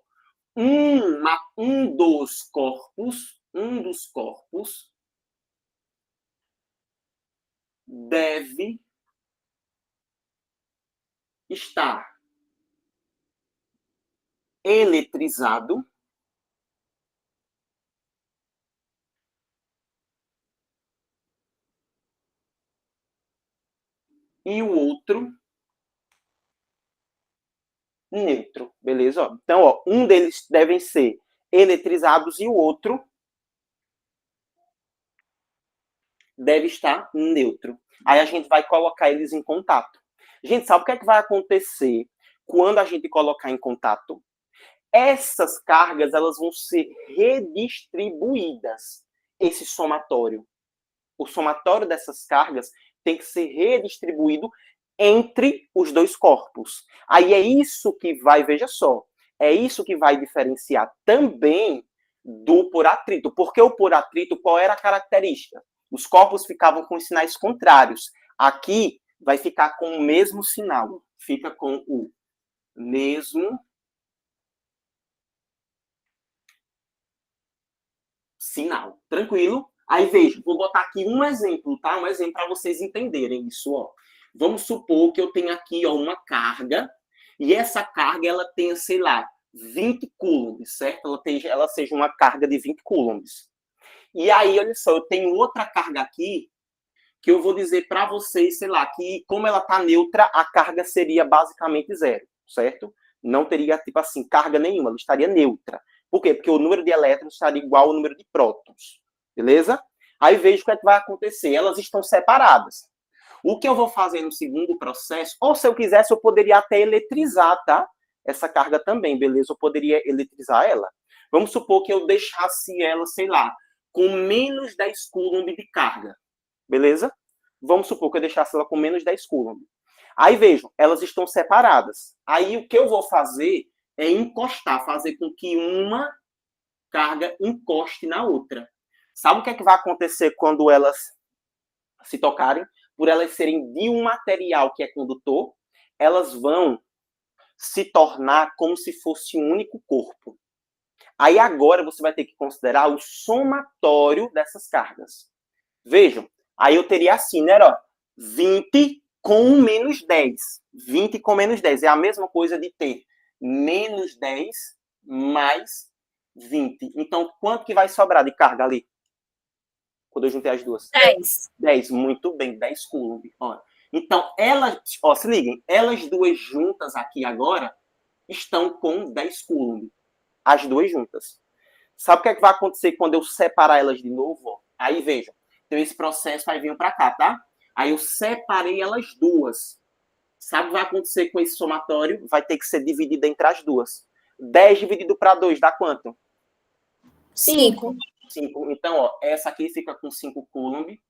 Speaker 1: um dos corpos deve estar eletrizado e o outro neutro, beleza? Ó, então, ó, um deles devem ser eletrizados e o outro deve estar neutro. Aí a gente vai colocar eles em contato. Gente, sabe o que é que vai acontecer quando a gente colocar em contato? Essas cargas elas vão ser redistribuídas. Esse somatório. O somatório dessas cargas tem que ser redistribuído entre os dois corpos. Aí é isso que vai, veja só, é isso que vai diferenciar também do por atrito. Porque o por atrito, qual era a característica? Os corpos ficavam com sinais contrários. Aqui vai ficar com o mesmo sinal. Fica com o mesmo sinal. Tranquilo? Aí veja, vou botar aqui um exemplo, tá? Um exemplo para vocês entenderem isso, ó. Vamos supor que eu tenho aqui, ó, uma carga, e essa carga, ela tenha, sei lá, 20 coulombs, certo? Ela seja uma carga de 20 coulombs. E aí, olha só, eu tenho outra carga aqui, que eu vou dizer para vocês, sei lá, que como ela tá neutra, a carga seria basicamente zero, certo? Não teria, tipo assim, carga nenhuma, ela estaria neutra. Por quê? Porque o número de elétrons estaria igual ao número de prótons. beleza? Aí vejo o que é que vai acontecer. Elas estão separadas. O que eu vou fazer no segundo processo, ou se eu quisesse, eu poderia até eletrizar, tá? Essa carga também, beleza? Eu poderia eletrizar ela. Vamos supor que eu deixasse ela, sei lá, com menos 10 coulomb de carga, beleza? Vamos supor que eu deixasse ela com menos 10 coulomb. Aí vejam, elas estão separadas. Aí o que eu vou fazer é encostar, fazer com que uma carga encoste na outra. Sabe o que é que vai acontecer quando elas se tocarem? Por elas serem de um material que é condutor, elas vão se tornar como se fosse um único corpo. Aí agora você vai ter que considerar o somatório dessas cargas. Vejam, aí eu teria assim, né, ó, 20 com menos 10. 20 com menos 10 é a mesma coisa de ter menos 10 mais 20. Então, quanto que vai sobrar de carga ali? Quando eu juntei as duas?
Speaker 2: 10.
Speaker 1: 10, muito bem, 10 coulomb. Ó. Então, elas, ó, se liguem, elas duas juntas aqui agora estão com 10 coulomb. As duas juntas. Sabe o que é que vai acontecer quando eu separar elas de novo? Ó? Aí, vejam, então esse processo vai vir para cá, tá? Aí eu separei elas duas. Sabe o que vai acontecer com esse somatório? Vai ter que ser dividido entre as duas. 10 dividido para 2 dá quanto?
Speaker 2: 5.
Speaker 1: 5. Então, ó, essa aqui fica com 5 coulomb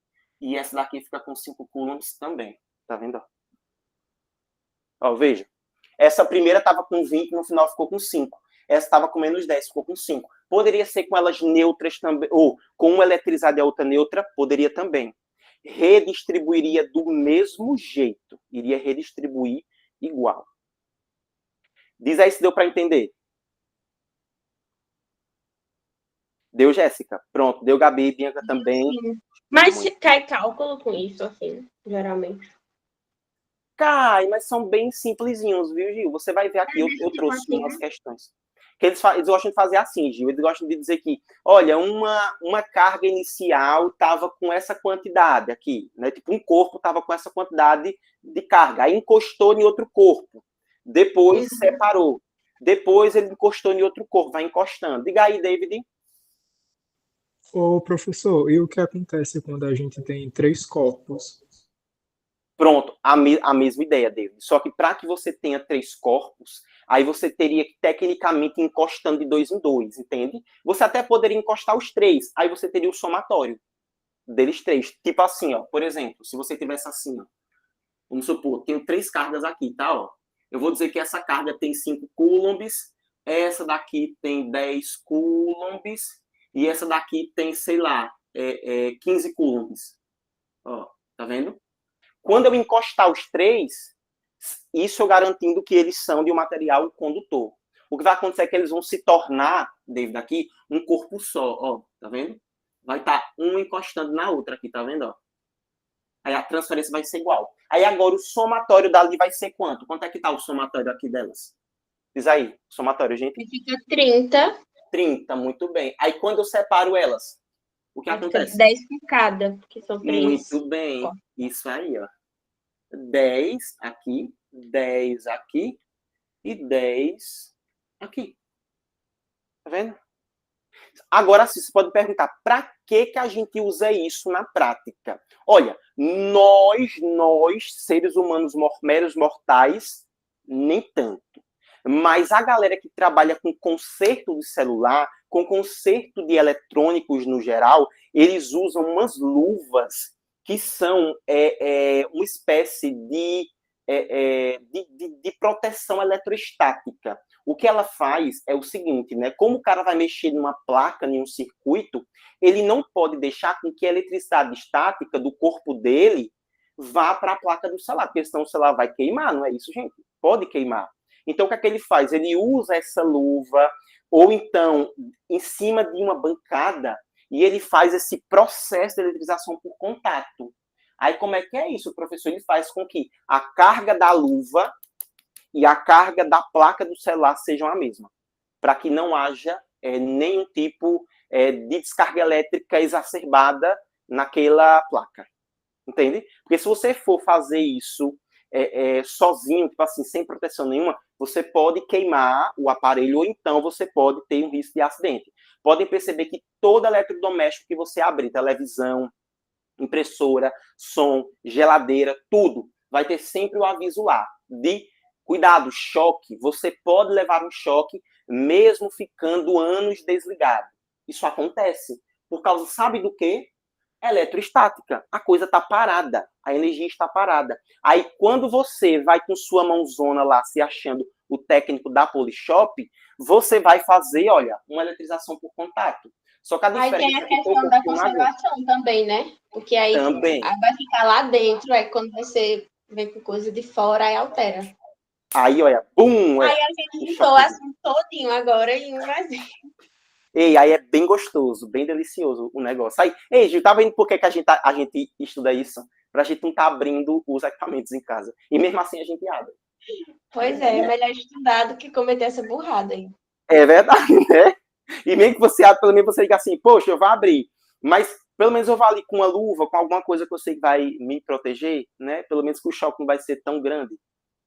Speaker 1: e essa daqui fica com 5 coulombs também. Tá vendo? Ó, veja. Essa primeira estava com 20, no final ficou com 5. Essa estava com menos 10, ficou com 5. Poderia ser com elas neutras também, ou com uma eletrizada e a outra neutra, poderia também. Redistribuiria do mesmo jeito. Iria redistribuir igual. Diz aí se deu para entender. Deu, Jéssica? Pronto. Deu, Gabi, Bianca também.
Speaker 4: Mas cai cálculo com isso, assim, geralmente.
Speaker 1: Cai, mas são bem simplesinhos, viu, Gil? Você vai ver aqui, eu trouxe umas questões. Que eles gostam de fazer assim, Gil. Eles gostam de dizer que, olha, uma carga inicial estava com essa quantidade aqui, né? Tipo, um corpo estava com essa quantidade de carga. Aí encostou em outro corpo. Depois separou. Depois ele encostou em outro corpo. Vai encostando. Diga aí, David.
Speaker 5: Ô, professor, e o que acontece quando a gente tem 3 corpos?
Speaker 1: Pronto, a mesma ideia, David. Só que para que você tenha 3 corpos, aí você teria que, tecnicamente, ir encostando de 2 em 2, entende? Você até poderia encostar os 3, aí você teria o somatório deles 3. Tipo assim, ó, por exemplo, se você tivesse assim, ó, vamos supor, tenho 3 cargas aqui, tá? Ó, eu vou dizer que essa carga tem 5 coulombs, essa daqui tem 10 coulombs, e essa daqui tem, sei lá, 15 coulombs. Ó, tá vendo? Quando eu encostar os 3, isso eu garantindo que eles são de um material condutor. O que vai acontecer é que eles vão se tornar, David, aqui, um corpo só, ó, tá vendo? Vai estar um encostando na outra aqui, tá vendo, ó? Aí a transferência vai ser igual. Aí agora o somatório dali vai ser quanto? Quanto é que tá o somatório aqui delas? Diz aí, o somatório, gente.
Speaker 4: Fica 30.
Speaker 1: 30, muito bem. Aí quando eu separo elas, o que acontece?
Speaker 4: 10 por cada, porque são 3.
Speaker 1: Muito bem. Isso aí, ó. 10 aqui, 10 aqui e 10 aqui. Tá vendo? Agora sim, você pode perguntar, para que a gente usa isso na prática? Olha, nós seres humanos meros mortais, nem tanto. Mas a galera que trabalha com conserto de celular, com conserto de eletrônicos no geral, eles usam umas luvas que são uma espécie de proteção eletrostática. O que ela faz é o seguinte, né? Como o cara vai mexer numa placa, em um circuito, ele não pode deixar com que a eletricidade estática do corpo dele vá para a placa do celular, porque senão o celular vai queimar, não é isso, gente? Pode queimar. Então, o que é que ele faz? Ele usa essa luva, ou então, em cima de uma bancada, e ele faz esse processo de eletrização por contato. Aí, como é que é isso, professor? Ele faz com que a carga da luva e a carga da placa do celular sejam a mesma, para que não haja nenhum tipo de descarga elétrica exacerbada naquela placa. Entende? Porque se você for fazer isso sozinho, tipo assim, sem proteção nenhuma, você pode queimar o aparelho ou então você pode ter um risco de acidente. Podem perceber que todo eletrodoméstico que você abrir, televisão, impressora, som, geladeira, tudo, vai ter sempre o aviso lá de cuidado, choque. Você pode levar um choque mesmo ficando anos desligado. Isso acontece por causa, sabe do quê? Eletroestática. A coisa está parada, a energia está parada. Aí, quando você vai com sua mãozona lá, se achando o técnico da Polishop, você vai fazer, olha, uma eletrização por contato. Só que a
Speaker 4: Aí
Speaker 1: diferença
Speaker 4: tem a
Speaker 1: é que
Speaker 4: questão da conservação também, né? Porque aí
Speaker 1: também.
Speaker 4: vai ficar lá dentro, quando você vem com coisa de fora, aí altera.
Speaker 1: Aí, olha, bum!
Speaker 4: Aí a gente juntou assim todinho agora em um mais.
Speaker 1: Ei, aí é bem gostoso, bem delicioso o negócio. Aí, ei, Gil, tá vendo por que a gente estuda isso? Pra gente não estar abrindo os equipamentos em casa. E mesmo assim a gente abre.
Speaker 4: Pois é melhor estudar do que cometer essa burrada aí.
Speaker 1: É verdade, né? E mesmo que você abra, pelo menos você diga assim, poxa, eu vou abrir. Mas pelo menos eu vou ali com uma luva, com alguma coisa que eu sei que vai me proteger, né? Pelo menos que o choque não vai ser tão grande,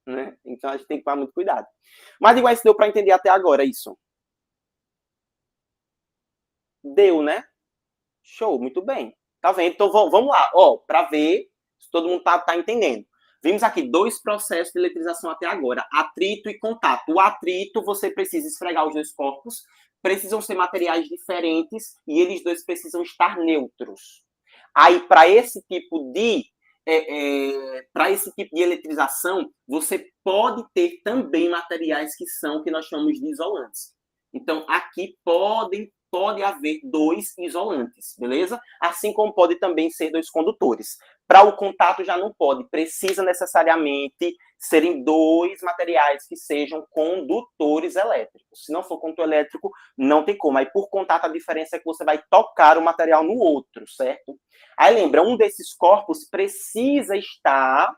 Speaker 1: né? Então a gente tem que tomar muito cuidado. Mas igual isso deu para entender até agora isso. Deu, né? Show, muito bem. Tá vendo? Então vamos lá, ó, para ver se todo mundo tá entendendo. Vimos aqui 2 processos de eletrização até agora, atrito e contato. O atrito, você precisa esfregar os 2 corpos, precisam ser materiais diferentes e eles 2 precisam estar neutros. Aí, para esse tipo de eletrização, você pode ter também materiais que nós chamamos de isolantes. Então, aqui pode haver 2 isolantes, beleza? Assim como pode também ser 2 condutores. Para o contato já não pode, precisa necessariamente serem 2 materiais que sejam condutores elétricos. Se não for condutor elétrico, não tem como. Aí por contato a diferença é que você vai tocar o material no outro, certo? Aí lembra, um desses corpos precisa estar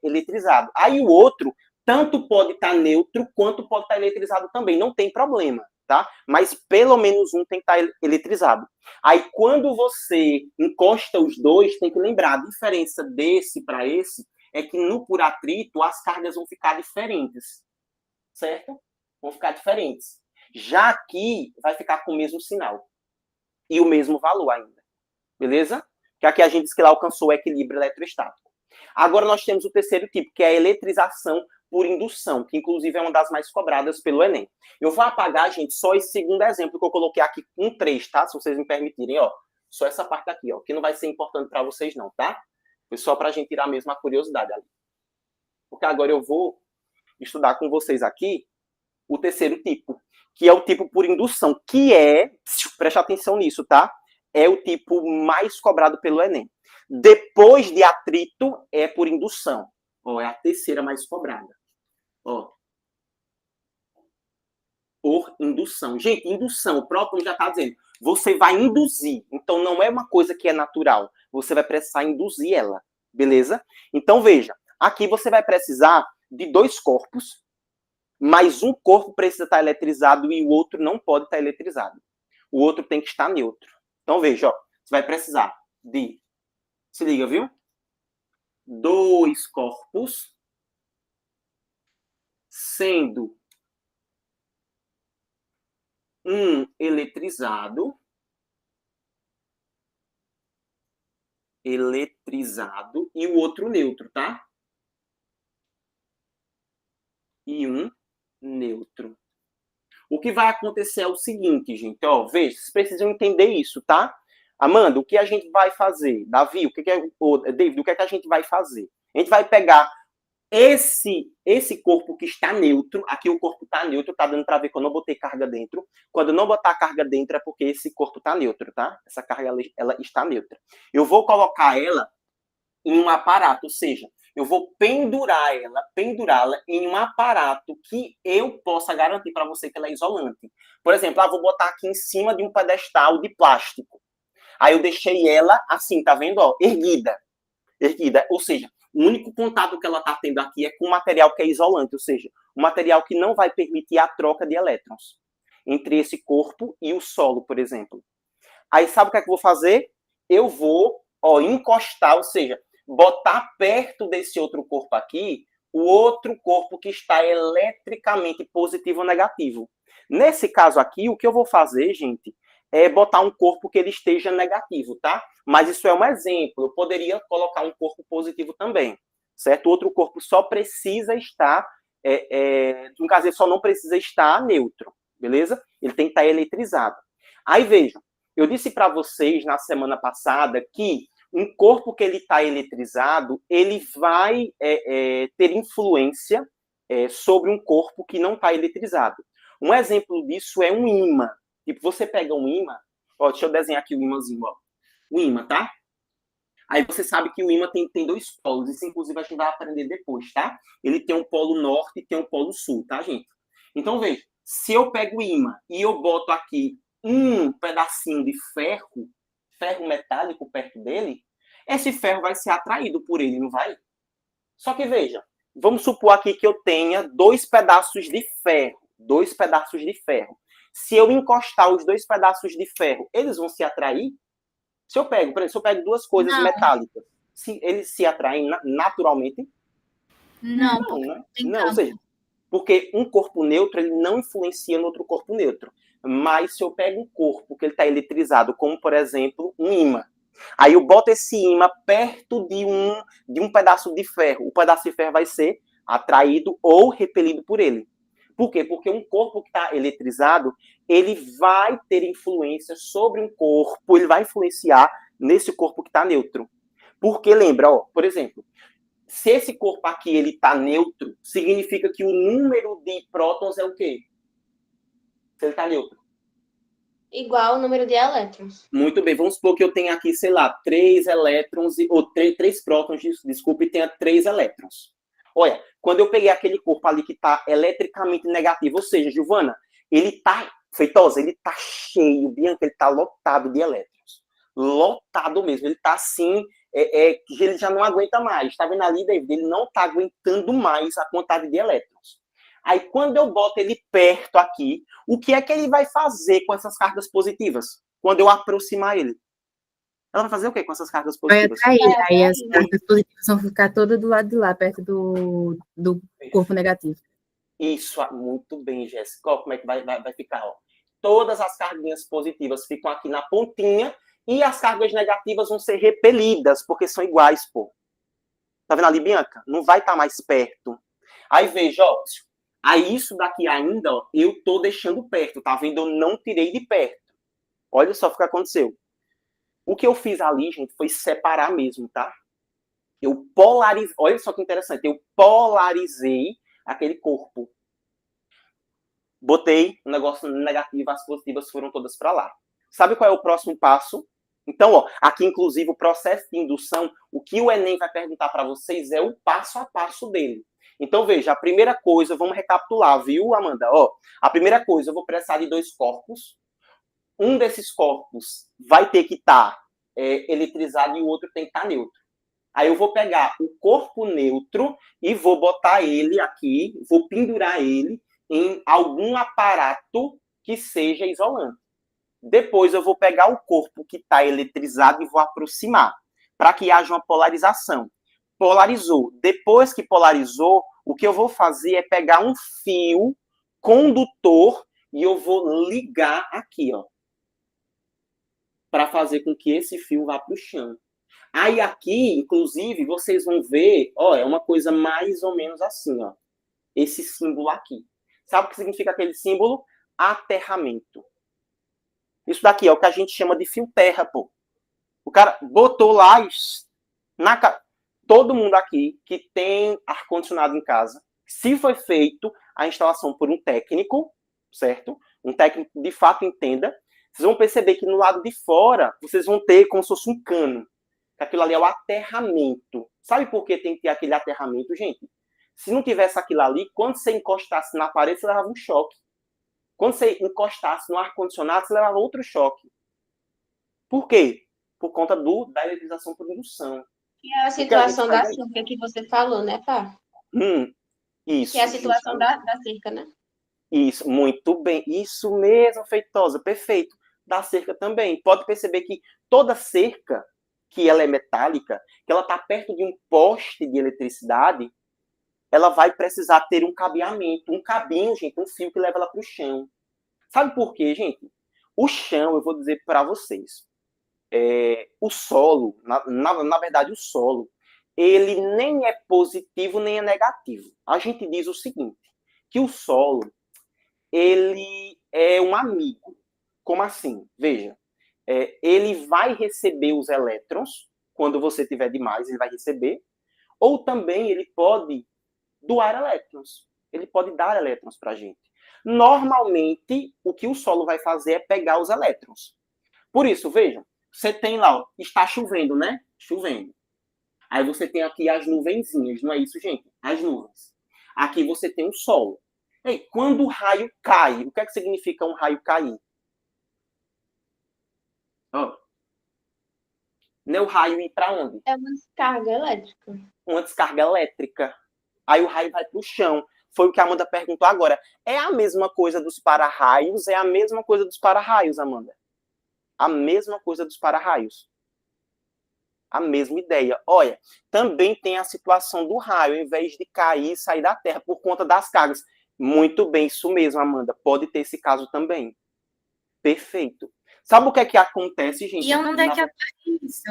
Speaker 1: eletrizado. Aí o outro tanto pode estar neutro quanto pode estar eletrizado também, não tem problema. Tá? Mas pelo menos um tem que estar eletrizado. Aí, quando você encosta os 2, tem que lembrar, a diferença desse para esse é que no por atrito as cargas vão ficar diferentes, certo? Vão ficar diferentes. Já aqui, vai ficar com o mesmo sinal e o mesmo valor ainda, beleza? Que aqui a gente diz que ela alcançou o equilíbrio eletrostático. Agora nós temos o terceiro tipo, que é a eletrização por indução, que inclusive é uma das mais cobradas pelo Enem. Eu vou apagar, gente, só esse segundo exemplo que eu coloquei aqui com 3, tá? Se vocês me permitirem, ó. Só essa parte aqui, ó, que não vai ser importante para vocês não, tá? Foi só para a gente tirar mesmo a curiosidade ali. Porque agora eu vou estudar com vocês aqui o terceiro tipo, que é o tipo por indução, que é, preste atenção nisso, tá? É o tipo mais cobrado pelo Enem. Depois de atrito, é por indução. Ó, é a terceira mais cobrada. Ó. Por indução. Gente, indução, o próprio já está dizendo. Você vai induzir. Então, não é uma coisa que é natural. Você vai precisar induzir ela. Beleza? Então, veja. Aqui você vai precisar de 2 corpos, mas um corpo precisa estar eletrizado e o outro não pode estar eletrizado. O outro tem que estar neutro. Então, veja, ó. Você vai precisar de... Se liga, viu? 2 corpos, sendo um eletrizado e o outro neutro, tá? E um neutro. O que vai acontecer é o seguinte, gente, ó, veja, vocês precisam entender isso, tá? Amanda, o que a gente vai fazer? Davi, David, o que é que a gente vai fazer? A gente vai pegar esse corpo que está neutro, aqui o corpo está neutro, tá dando para ver que eu não botei carga dentro. Quando eu não botar carga dentro é porque esse corpo está neutro, tá? Essa carga ela está neutra. Eu vou colocar ela em um aparato, ou seja, eu vou pendurá-la em um aparato que eu possa garantir para você que ela é isolante. Por exemplo, vou botar aqui em cima de um pedestal de plástico. Aí eu deixei ela assim, tá vendo? Ó, erguida. Ou seja, o único contato que ela está tendo aqui é com um material que é isolante, ou seja, um material que não vai permitir a troca de elétrons entre esse corpo e o solo, por exemplo. Aí sabe o que é que eu vou fazer? Eu vou encostar, ou seja, botar perto desse outro corpo aqui o outro corpo que está eletricamente positivo ou negativo. Nesse caso aqui, o que eu vou fazer, gente, é botar um corpo que ele esteja negativo, tá? Mas isso é um exemplo. Eu poderia colocar um corpo positivo também, certo? O outro corpo só precisa estar, no caso, ele só não precisa estar neutro, beleza? Ele tem que estar eletrizado. Aí, vejam, eu disse para vocês na semana passada que um corpo que ele está eletrizado, ele vai ter influência sobre um corpo que não está eletrizado. Um exemplo disso é um ímã. Tipo, você pega um ímã, ó, deixa eu desenhar aqui o ímãzinho, ó. O ímã, tá? Aí você sabe que o ímã tem dois polos, isso inclusive a gente vai aprender depois, tá? Ele tem um polo norte e tem um polo sul, tá, gente? Então, veja, se eu pego o ímã e eu boto aqui um pedacinho de ferro metálico perto dele, esse ferro vai ser atraído por ele, não vai? Só que veja, vamos supor aqui que eu tenha dois pedaços de ferro. Se eu encostar os dois pedaços de ferro, eles vão se atrair? Se eu pego, por exemplo, se eu pego duas coisas metálicas, eles se atraem naturalmente?
Speaker 2: Não,
Speaker 1: Né? Não, ou seja, porque um corpo neutro ele não influencia no outro corpo neutro. Mas se eu pego um corpo que ele está eletrizado, como por exemplo um ímã, aí eu boto esse ímã perto de um pedaço de ferro, o pedaço de ferro vai ser atraído ou repelido por ele. Por quê? Porque um corpo que está eletrizado, ele vai ter influência sobre um corpo, ele vai influenciar nesse corpo que está neutro. Porque lembra, ó, por exemplo, se esse corpo aqui ele está neutro, significa que o número de prótons é o quê? Se ele está neutro.
Speaker 4: Igual o número de elétrons.
Speaker 1: Muito bem, vamos supor que eu tenha aqui, sei lá, 3 elétrons, ou 3 prótons, desculpe, e tenha 3 elétrons. Olha, quando eu peguei aquele corpo ali que está eletricamente negativo, ou seja, Giovana, ele está, Feitosa, ele está cheio, Bianca, ele está lotado de elétrons. Lotado mesmo, ele está assim, que ele já não aguenta mais. Está vendo ali, David? Ele não está aguentando mais a quantidade de elétrons. Aí, quando eu boto ele perto aqui, o que é que ele vai fazer com essas cargas positivas? Quando eu aproximar ele? Ela vai fazer o quê com essas cargas
Speaker 3: Vai
Speaker 1: positivas?
Speaker 3: atrair, aí as cargas positivas vão ficar todas do lado de lá, perto do corpo negativo.
Speaker 1: Isso, muito bem, Jéssica. Ó, como é que vai ficar? Ó. Todas as cargas positivas ficam aqui na pontinha e as cargas negativas vão ser repelidas, porque são iguais, pô. Tá vendo ali, Bianca? Não vai estar mais perto. Aí, veja, ó. Aí, isso daqui ainda, ó, eu tô deixando perto, tá vendo? Eu não tirei de perto. Olha só o que aconteceu. O que eu fiz ali, gente, foi separar mesmo, tá? Eu polarizei. Olha só que interessante. Eu polarizei aquele corpo. Botei um negócio negativo, as positivas foram todas para lá. Sabe qual é o próximo passo? Então, ó, aqui, inclusive, o processo de indução, o que o Enem vai perguntar para vocês é o passo a passo dele. Então, veja, a primeira coisa, vamos recapitular, viu, Amanda? Ó, a primeira coisa, eu vou precisar de 2 corpos. Um desses corpos vai ter que estar eletrizado e o outro tem que estar neutro. Aí eu vou pegar o corpo neutro e vou botar ele aqui, vou pendurar ele em algum aparato que seja isolante. Depois eu vou pegar o corpo que está eletrizado e vou aproximar, para que haja uma polarização. Polarizou. Depois que polarizou, o que eu vou fazer é pegar um fio condutor e eu vou ligar aqui, ó, para fazer com que esse fio vá para o chão. Aí aqui, inclusive, vocês vão ver, ó, é uma coisa mais ou menos assim, ó, esse símbolo aqui. Sabe o que significa aquele símbolo? Aterramento. Isso daqui é o que a gente chama de fio terra, pô. O cara botou lá todo mundo aqui que tem ar-condicionado em casa, se foi feito a instalação por um técnico, certo? Um técnico de fato entenda, vocês vão perceber que no lado de fora, vocês vão ter como se fosse um cano. Aquilo ali é o aterramento. Sabe por que tem que ter aquele aterramento, gente? Se não tivesse aquilo ali, quando você encostasse na parede, você levava um choque. Quando você encostasse no ar-condicionado, você levava outro choque. Por quê? Por conta da eletrização por indução.
Speaker 4: Que é a situação da cerca que você falou, né, pá?
Speaker 1: Isso.
Speaker 4: Que é a situação da cerca, né?
Speaker 1: Isso, muito bem. Isso mesmo, Feitosa, perfeito. Da cerca também. Pode perceber que toda cerca, que ela é metálica, que ela está perto de um poste de eletricidade, ela vai precisar ter um cabeamento, um cabinho, gente, um fio que leva ela para o chão. Sabe por quê, gente? O chão, eu vou dizer para vocês, o solo, na verdade, o solo, ele nem é positivo nem é negativo. A gente diz o seguinte, que o solo, ele é um amigo. Como assim? Veja, ele vai receber os elétrons, quando você tiver demais, ele vai receber, ou também ele pode doar elétrons. Ele pode dar elétrons para a gente. Normalmente, o que o solo vai fazer é pegar os elétrons. Por isso, veja, você tem lá, ó, está chovendo, né? Chovendo. Aí você tem aqui as nuvenzinhas, não é isso, gente? As nuvens. Aqui você tem o sol. E quando o raio cai, o que é que significa um raio cair? Ó, não é o raio ir para onde?
Speaker 4: É uma descarga elétrica.
Speaker 1: Uma descarga elétrica. Aí o raio vai para o chão. Foi o que a Amanda perguntou agora. É a mesma coisa dos para-raios? É a mesma coisa dos para-raios, Amanda? A mesma coisa dos para-raios. A mesma ideia. Olha, também tem a situação do raio, ao invés de cair e sair da Terra por conta das cargas. Muito bem, isso mesmo, Amanda. Pode ter esse caso também. Perfeito. Sabe o que é que acontece, gente?
Speaker 2: E onde é que ocorre isso?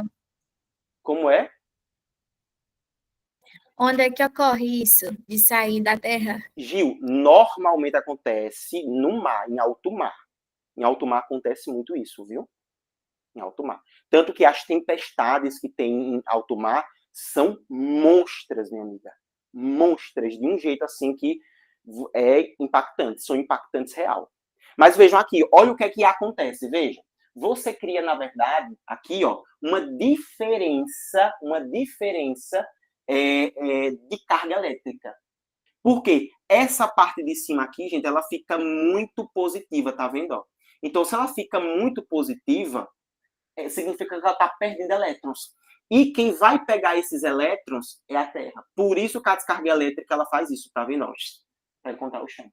Speaker 1: Como é?
Speaker 2: Onde é que ocorre isso de sair da Terra?
Speaker 1: Gil, normalmente acontece no mar, em alto mar. Em alto mar acontece muito isso, viu? Em alto mar. Tanto que as tempestades que tem em alto mar são monstras, minha amiga. Monstras, de um jeito assim que é impactante. São impactantes real. Mas vejam aqui, olha o que é que acontece, veja. Você cria, na verdade, aqui, ó, uma diferença de carga elétrica. Por quê? Essa parte de cima aqui, gente, ela fica muito positiva, tá vendo? Ó? Então, se ela fica muito positiva, significa que ela está perdendo elétrons. E quem vai pegar esses elétrons é a Terra. Por isso que a descarga elétrica ela faz isso, tá vendo? Para encontrar o chão.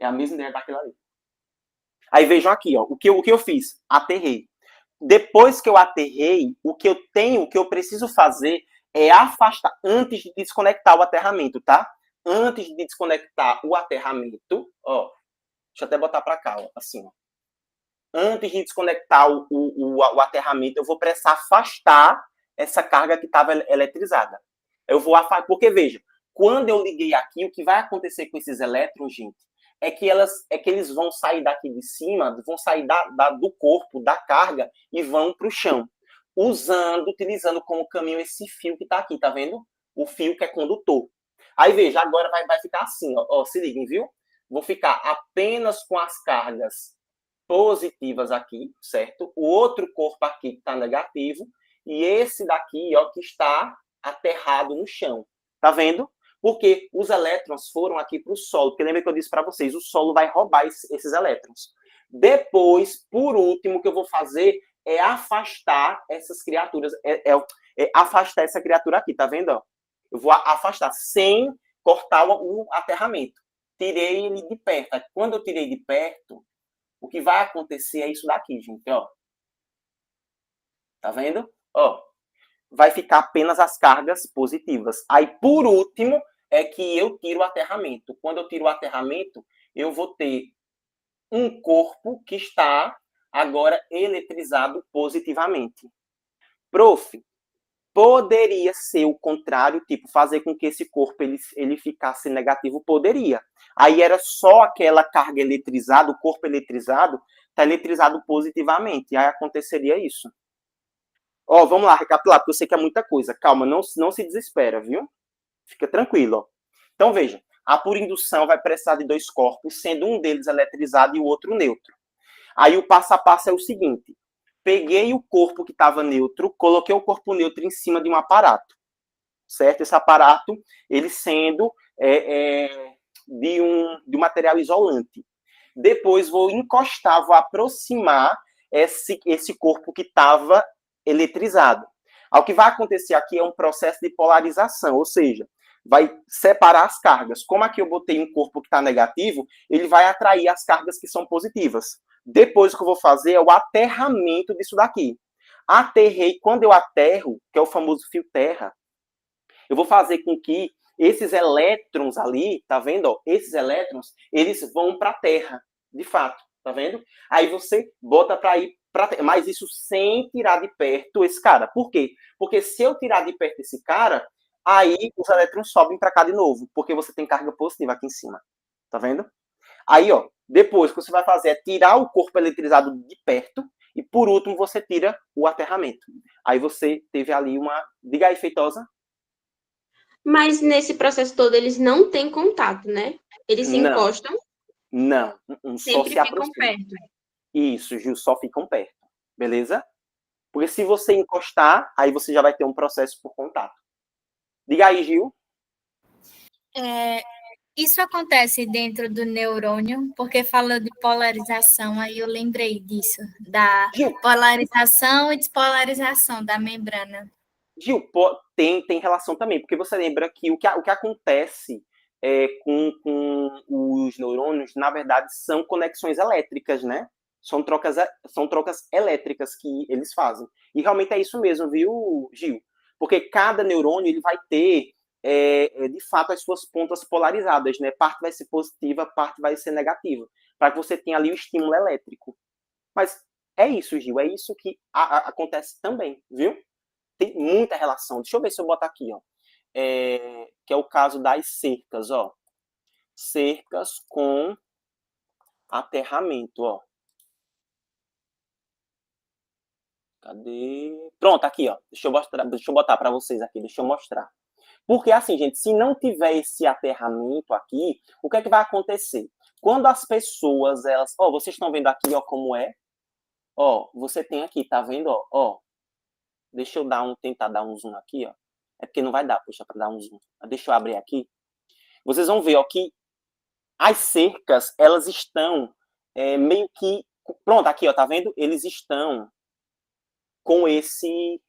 Speaker 1: É a mesma ideia daquilo ali. Aí vejam aqui, ó, o que eu fiz? Aterrei. Depois que eu aterrei, o que eu preciso fazer é afastar, antes de desconectar o aterramento, tá? Antes de desconectar o aterramento, ó, deixa eu até botar para cá, ó, assim, ó. Antes de desconectar o aterramento, eu vou precisar afastar essa carga que estava eletrizada. Eu vou afastar, porque veja, quando eu liguei aqui, o que vai acontecer com esses elétrons, gente, é que eles vão sair daqui de cima, vão sair do corpo, da carga, e vão para o chão. Utilizando como caminho esse fio que está aqui, tá vendo? O fio que é condutor. Aí veja, agora vai ficar assim, ó, se liguem, viu? Vou ficar apenas com as cargas positivas aqui, certo? O outro corpo aqui que está negativo, e esse daqui, ó, que está aterrado no chão. Tá vendo? Porque os elétrons foram aqui para o solo, porque lembra que eu disse para vocês, o solo vai roubar esses elétrons. Depois, por último, o que eu vou fazer é afastar essas criaturas, afastar essa criatura aqui, tá vendo? Eu vou afastar sem cortar o aterramento. Tirei ele de perto. Quando eu tirei de perto, o que vai acontecer é isso daqui, gente, ó. Tá vendo? Ó, vai ficar apenas as cargas positivas. Aí, por último, é que eu tiro o aterramento. Quando eu tiro o aterramento, eu vou ter um corpo que está agora eletrizado positivamente. Prof, poderia ser o contrário, tipo, fazer com que esse corpo ele ficasse negativo? Poderia. Aí era só aquela carga eletrizada, o corpo eletrizado, está eletrizado positivamente. Aí aconteceria isso. Ó, vamos lá, recapitular, porque eu sei que é muita coisa. Calma, não se desespera, viu? Fica tranquilo, ó. Então, veja, a por indução vai precisar de dois corpos, sendo um deles eletrizado e o outro neutro. Aí o passo a passo é o seguinte. Peguei o corpo que estava neutro, coloquei o corpo neutro em cima de um aparato, certo? Esse aparato, ele sendo de um material isolante. Depois vou encostar, vou aproximar esse corpo que estava eletrizado. O que vai acontecer aqui é um processo de polarização, ou seja, vai separar as cargas. Como aqui eu botei um corpo que está negativo, ele vai atrair as cargas que são positivas. Depois o que eu vou fazer é o aterramento disso daqui. Aterrei, quando eu aterro, que é o famoso fio terra, Eu vou fazer com que esses elétrons ali, tá vendo? Ó, esses elétrons, eles vão para a Terra, de fato, tá vendo? Aí você bota para ir para a Terra, mas isso sem tirar de perto esse cara. Por quê? Porque se eu tirar de perto esse cara, aí os elétrons sobem para cá de novo, porque você tem carga positiva aqui em cima, tá vendo? Aí, ó, depois o que você vai fazer é tirar o corpo eletrizado de perto e, por último, você tira o aterramento. Aí você teve ali uma... Diga aí, Feitosa.
Speaker 4: Mas nesse processo todo eles não têm contato, né? Eles se
Speaker 1: Não,
Speaker 4: encostam,
Speaker 1: não. Só
Speaker 4: sempre
Speaker 1: se
Speaker 4: ficam
Speaker 1: aproxima.
Speaker 4: perto.
Speaker 1: Isso, Gil, só ficam perto. Beleza? Porque se você encostar, aí você já vai ter um processo por contato. Diga aí, Gil.
Speaker 2: Isso acontece dentro do neurônio, porque fala de polarização, aí eu lembrei disso, da
Speaker 1: Gil,
Speaker 2: polarização e despolarização da membrana.
Speaker 1: Gil, tem relação também, porque você lembra que o que acontece com os neurônios, na verdade, são conexões elétricas, né? São trocas elétricas que eles fazem. E realmente é isso mesmo, viu, Gil? Porque cada neurônio ele vai ter, de fato, as suas pontas polarizadas, né? Parte vai ser positiva, parte vai ser negativa, para que você tenha ali o estímulo elétrico. Mas é isso, Gil, é isso que acontece também, viu? Tem muita relação. Deixa eu ver se eu boto aqui, ó. Que é o caso das cercas, ó. Cercas com aterramento, ó. Cadê? Pronto, aqui, ó. Deixa eu botar para vocês aqui, deixa eu mostrar. Porque assim, gente, se não tiver esse aterramento aqui, o que é que vai acontecer? Quando as pessoas, elas... Ó, vocês estão vendo aqui, ó, como é? Ó, você tem aqui, tá vendo, ó? Ó, deixa eu tentar dar um zoom aqui, ó. É porque não vai dar, puxa, para dar um zoom. Deixa eu abrir aqui. Vocês vão ver, ó, que as cercas, elas estão meio que... Pronto, aqui, ó, tá vendo? Eles estão com esse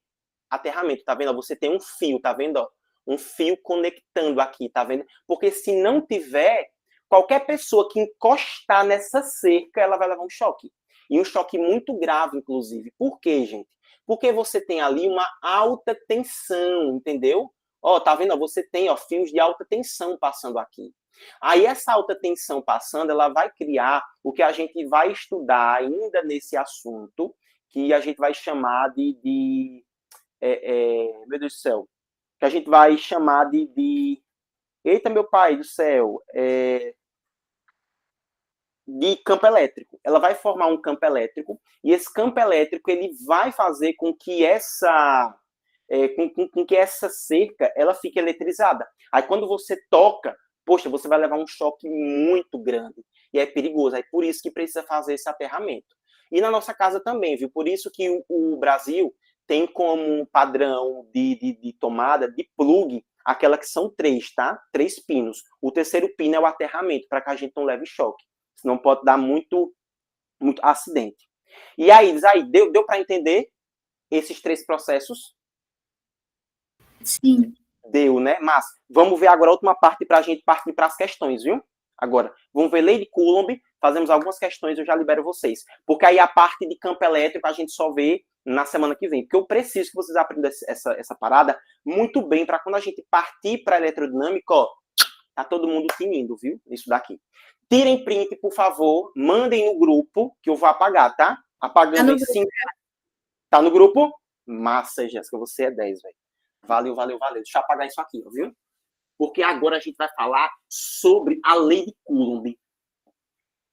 Speaker 1: aterramento, tá vendo? Você tem um fio, tá vendo? Ó? Um fio conectando aqui, tá vendo? Porque se não tiver, qualquer pessoa que encostar nessa cerca, ela vai levar um choque. E um choque muito grave, inclusive. Por quê, gente? Porque você tem ali uma alta tensão, entendeu? Ó, tá vendo? Você tem, ó, fios de alta tensão passando aqui. Aí essa alta tensão passando, ela vai criar o que a gente vai estudar ainda nesse assunto, que a gente vai chamar meu Deus do céu, que a gente vai chamar eita, meu pai do céu, de campo elétrico. Ela vai formar um campo elétrico, e esse campo elétrico ele vai fazer com que com que essa cerca ela fique eletrizada. Aí quando você toca, poxa, você vai levar um choque muito grande, e é perigoso. É por isso que precisa fazer esse aterramento. E na nossa casa também, viu? Por isso que o Brasil tem como padrão de tomada, de plug, aquela que são 3, tá? 3 pinos. O terceiro pino é o aterramento, para que a gente não leve choque. Senão pode dar muito acidente. E aí, deu para entender esses 3 processos?
Speaker 2: Sim.
Speaker 1: Deu, né? Mas vamos ver agora a última parte para a gente partir para as questões, viu? Agora, vamos ver lei de Coulomb, fazemos algumas questões, eu já libero vocês. Porque aí a parte de campo elétrico a gente só vê na semana que vem. Porque eu preciso que vocês aprendam essa parada muito bem, para quando a gente partir para a eletrodinâmica, ó, tá todo mundo tinindo, viu? Isso daqui. Tirem print, por favor, mandem no grupo, que eu vou apagar, tá? Apagando em 5. Tá no grupo? Massa, Jéssica, você é 10, velho. Valeu. Deixa eu apagar isso aqui, viu? Porque agora a gente vai falar sobre a lei de Coulomb.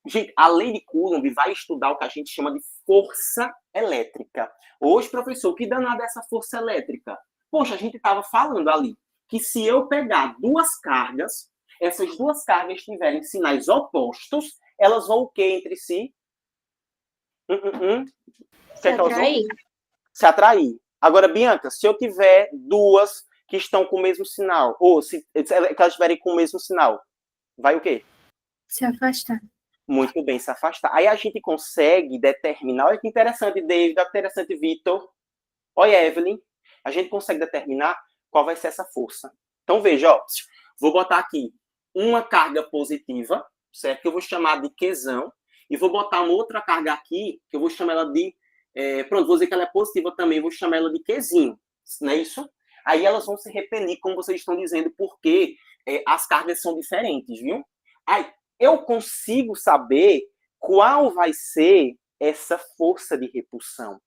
Speaker 1: Gente, a lei de Coulomb vai estudar o que a gente chama de força elétrica. Hoje, professor, que danada é essa força elétrica? Poxa, a gente estava falando ali que se eu pegar 2 cargas, essas 2 cargas tiverem sinais opostos, elas vão o quê entre si?
Speaker 4: Se atrair.
Speaker 1: Se atrair. Agora, Bianca, se eu tiver 2 que estão com o mesmo sinal, ou se elas estiverem com o mesmo sinal, vai o quê?
Speaker 2: Se afastar.
Speaker 1: Muito bem, se afastar. Aí a gente consegue determinar, olha que interessante, David, olha que interessante, Vitor, olha, Evelyn, a gente consegue determinar qual vai ser essa força. Então, veja, ó, vou botar aqui uma carga positiva, certo? Que eu vou chamar de Qzão, e vou botar uma outra carga aqui, que eu vou chamar ela de... pronto, vou dizer que ela é positiva também, vou chamar ela de Qzinho, não é isso? Aí elas vão se repelir, como vocês estão dizendo, porque as cargas são diferentes, viu? Aí eu consigo saber qual vai ser essa força de repulsão.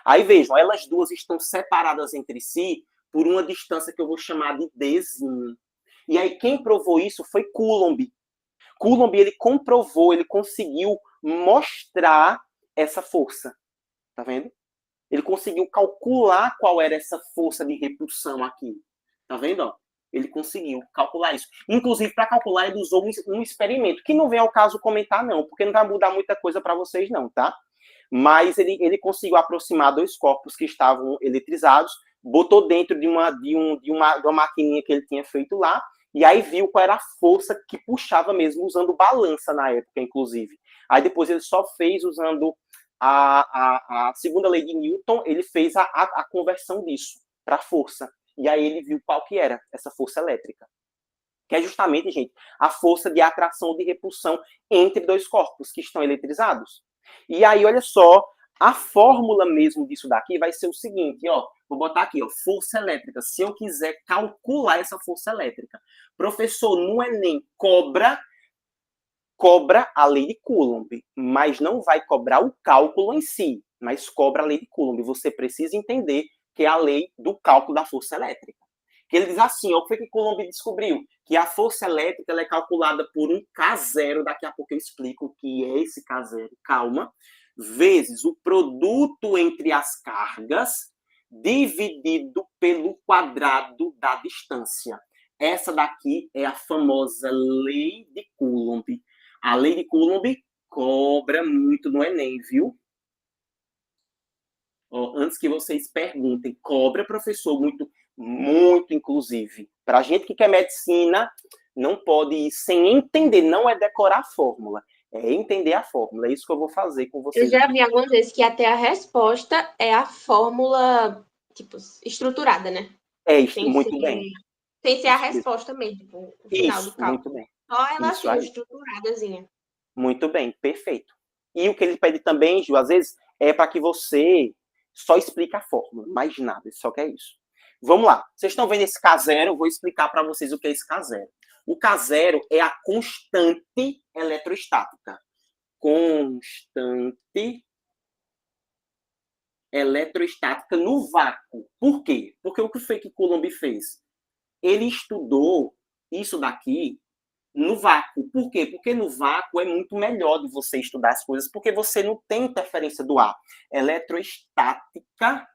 Speaker 1: Aí vejam, elas duas estão separadas entre si por uma distância que eu vou chamar de Dzinho. E aí quem provou isso foi Coulomb. Coulomb, ele comprovou, ele conseguiu mostrar essa força. Tá vendo? Ele conseguiu calcular qual era essa força de repulsão aqui. Tá vendo? Ó? Ele conseguiu calcular isso. Inclusive, para calcular, ele usou um experimento, que não vem ao caso comentar, não, porque não vai mudar muita coisa para vocês, não, tá? Mas ele conseguiu aproximar dois corpos que estavam eletrizados, botou dentro de uma maquininha que ele tinha feito lá, e aí viu qual era a força que puxava mesmo, usando balança na época, inclusive. Aí depois ele só fez usando a segunda lei de Newton, ele fez a conversão disso para força. E aí ele viu qual que era essa força elétrica. Que é justamente, gente, a força de atração ou de repulsão entre dois corpos que estão eletrizados. E aí, olha só, a fórmula mesmo disso daqui vai ser o seguinte, ó. Vou botar aqui, ó, força elétrica. Se eu quiser calcular essa força elétrica. Professor, no Enem, cobra a lei de Coulomb, mas não vai cobrar o cálculo em si, mas cobra a lei de Coulomb. Você precisa entender que é a lei do cálculo da força elétrica. Que ele diz assim, ó, o que foi que Coulomb descobriu? Que a força elétrica ela é calculada por um K0, daqui a pouco eu explico o que é esse K0, calma, vezes o produto entre as cargas dividido pelo quadrado da distância. Essa daqui é a famosa lei de Coulomb. A lei de Coulomb cobra muito no Enem, viu? Ó, antes que vocês perguntem, cobra, professor, muito, muito, inclusive. Para a gente que quer medicina, não pode ir sem entender, não é decorar a fórmula, é entender a fórmula. É isso que eu vou fazer com vocês.
Speaker 4: Eu já vi algumas vezes que até a resposta é a fórmula, tipo, estruturada, né?
Speaker 1: É isso, muito bem.
Speaker 4: Sem ser a resposta mesmo, tipo, o final do cálculo.
Speaker 1: Muito bem.
Speaker 4: Só ela assim, estruturadazinha.
Speaker 1: Muito bem, perfeito. E o que ele pede também, Ju, às vezes, é para que você só explique a fórmula, mais nada, ele só quer isso. Vamos lá, vocês estão vendo esse K0, eu vou explicar para vocês o que é esse K0. O K0 é a constante eletrostática. Constante eletrostática no vácuo. Por quê? Porque o que foi que Coulomb fez? Ele estudou isso daqui no vácuo. Por quê? Porque no vácuo é muito melhor de você estudar as coisas, porque você não tem interferência do ar. Eletrostática,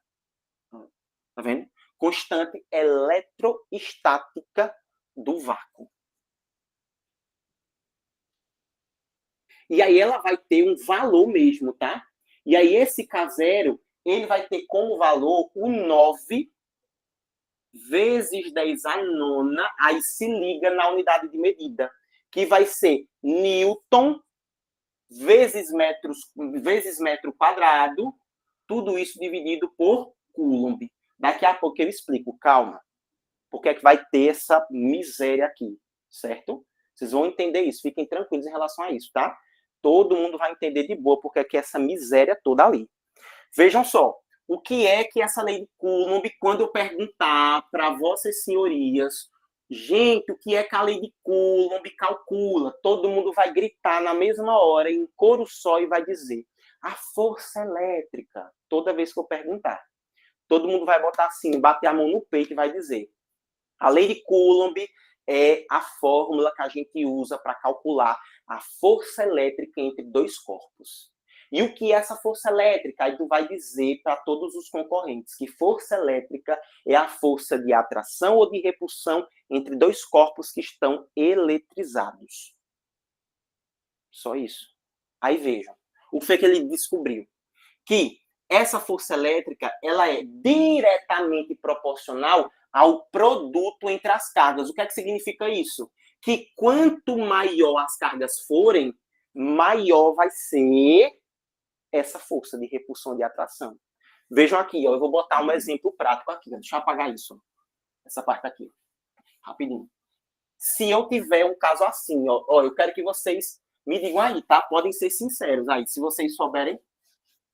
Speaker 1: tá vendo? Constante eletrostática do vácuo. E aí ela vai ter um valor mesmo, tá? E aí esse K0, ele vai ter como valor o 9 vezes 10 a nona, aí se liga na unidade de medida, que vai ser Newton vezes metro quadrado, tudo isso dividido por Coulomb. Daqui a pouco eu explico, calma. Porque é que vai ter essa miséria aqui, certo? Vocês vão entender isso, fiquem tranquilos em relação a isso, tá? Todo mundo vai entender de boa porque é que essa miséria toda ali. Vejam só, o que é que essa lei de Coulomb, quando eu perguntar para vossas senhorias, gente, o que é que a lei de Coulomb calcula? Todo mundo vai gritar na mesma hora, em coro só, e vai dizer a força elétrica, toda vez que eu perguntar. Todo mundo vai botar assim, bater a mão no peito e vai dizer. A lei de Coulomb é a fórmula que a gente usa para calcular a força elétrica entre dois corpos. E o que é essa força elétrica? Aí tu vai dizer para todos os concorrentes que força elétrica é a força de atração ou de repulsão entre dois corpos que estão eletrizados. Só isso. Aí vejam. O que foi que ele descobriu? Que essa força elétrica ela é diretamente proporcional ao produto entre as cargas. O que é que significa isso? Que quanto maior as cargas forem, maior vai ser essa força de repulsão de atração. Vejam aqui, ó, eu vou botar um exemplo prático aqui. Ó, deixa eu apagar isso. Ó, essa parte aqui. Rapidinho. Se eu tiver um caso assim, ó, eu quero que vocês me digam aí, tá? Podem ser sinceros aí. Se vocês souberem,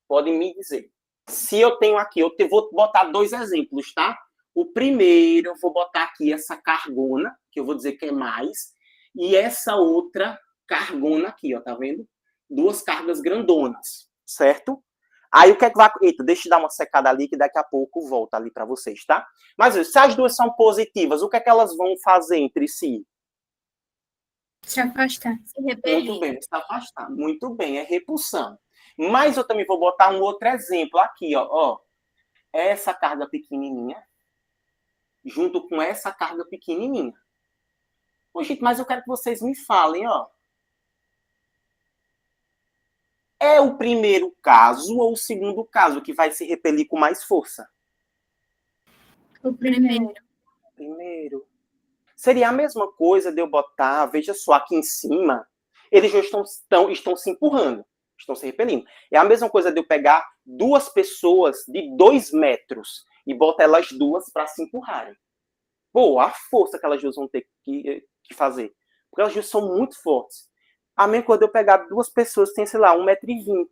Speaker 1: podem me dizer. Se eu tenho aqui, eu vou botar dois exemplos, tá? O primeiro, eu vou botar aqui essa cargona, que eu vou dizer que é mais, e essa outra cargona aqui, ó, tá vendo? Duas cargas grandonas, certo? Aí o que é que vai... Eita, deixa eu dar uma secada ali, que daqui a pouco volta ali para vocês, tá? Mas se as duas são positivas, o que é que elas vão fazer entre si?
Speaker 2: Se afastar.
Speaker 4: Se repelir.
Speaker 1: Muito bem, se afastar. Muito bem, é repulsão. Mas eu também vou botar um outro exemplo aqui, ó. Essa carga pequenininha, junto com essa carga pequenininha. Ô, gente, mas eu quero que vocês me falem, ó. É o primeiro caso ou o segundo caso que vai se repelir com mais força?
Speaker 2: O primeiro.
Speaker 1: Primeiro. Seria a mesma coisa de eu botar, veja só, aqui em cima, eles já estão se empurrando, estão se repelindo. É a mesma coisa de eu pegar duas pessoas de 2 metros e botar elas duas para se empurrarem. Pô, a força que elas duas vão ter que fazer. Porque elas duas são muito fortes. A mesma coisa de eu pegar duas pessoas que têm, sei lá, 1,20 m,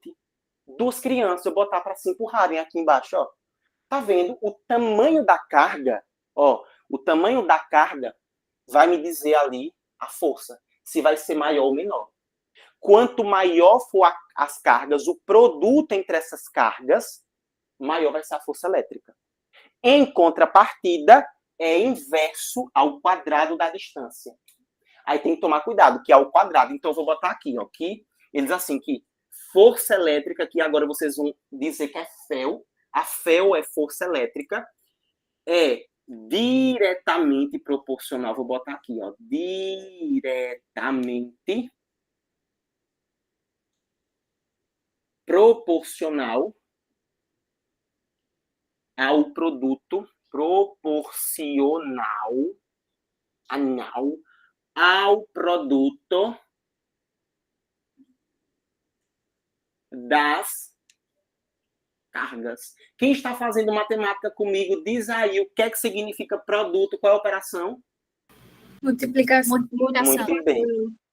Speaker 1: duas crianças, eu botar para se empurrarem aqui embaixo, ó. Tá vendo? O tamanho da carga, ó, o tamanho da carga vai me dizer ali a força, se vai ser maior ou menor. Quanto maior for as cargas, o produto entre essas cargas, maior vai ser a força elétrica. Em contrapartida, é inverso ao quadrado da distância. Aí tem que tomar cuidado, que é ao quadrado. Então eu vou botar aqui, ó, que eles assim, que força elétrica, que agora vocês vão dizer que é FeL. A FeL é força elétrica, é diretamente proporcional, vou botar aqui, ó, diretamente proporcional ao produto, ao produto das cargas. Quem está fazendo matemática comigo, diz aí o que é que significa produto, qual é a operação?
Speaker 2: Multiplicação.
Speaker 1: Muito bem.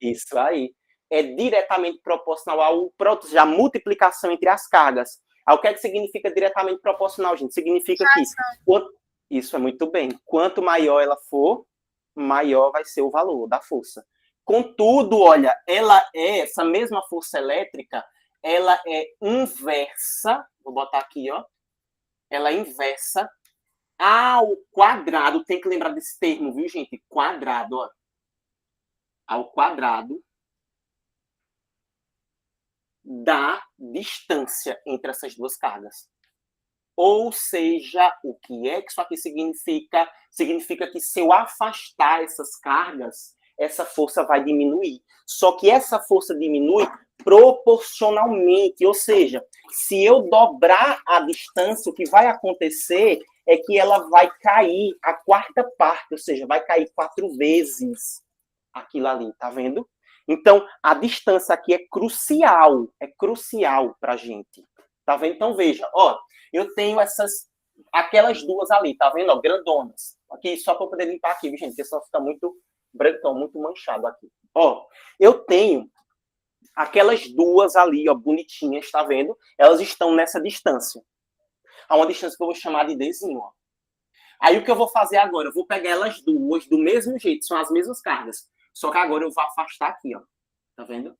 Speaker 1: Isso aí. É diretamente proporcional ao produto, já multiplicação entre as cargas. Aí, o que é que significa diretamente proporcional, gente? Significa que... Isso é muito bem. Quanto maior ela for, maior vai ser o valor da força. Contudo, olha, essa mesma força elétrica, ela é inversa, vou botar aqui, ó, ela é inversa ao quadrado, tem que lembrar desse termo, viu, gente? Quadrado, ó, ao quadrado da distância entre essas duas cargas. Ou seja, o que é que isso aqui significa? Significa que se eu afastar essas cargas, essa força vai diminuir. Só que essa força diminui proporcionalmente, ou seja, se eu dobrar a distância, o que vai acontecer é que ela vai cair a quarta parte, ou seja, vai cair 4 vezes aquilo ali, tá vendo? Então, a distância aqui é crucial para a gente, tá vendo? Então, veja, ó, eu tenho aquelas duas ali, tá vendo? Ó, grandonas. Aqui, só para poder limpar aqui, gente, porque senão fica muito brancão, muito manchado aqui. Ó, eu tenho aquelas duas ali, ó, bonitinhas, tá vendo? Elas estão nessa distância. Há uma distância que eu vou chamar de Dzinho, ó. Aí o que eu vou fazer agora? Eu vou pegar elas duas do mesmo jeito, são as mesmas cargas. Só que agora eu vou afastar aqui, ó. Tá vendo?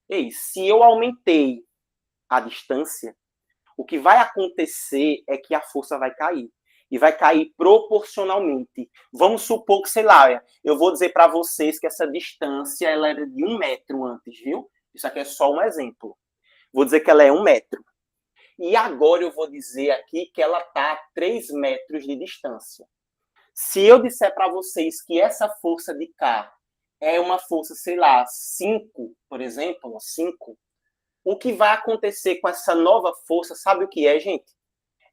Speaker 1: Ei, se eu aumentei a distância, o que vai acontecer é que a força vai cair. E vai cair proporcionalmente. Vamos supor que, sei lá, eu vou dizer para vocês que essa distância ela era de 1 metro antes, viu? Isso aqui é só um exemplo. Vou dizer que ela é 1 metro. E agora eu vou dizer aqui que ela está a 3 metros de distância. Se eu disser para vocês que essa força de cá é uma força, sei lá, 5, por exemplo, 5, o que vai acontecer com essa nova força, sabe o que é, gente?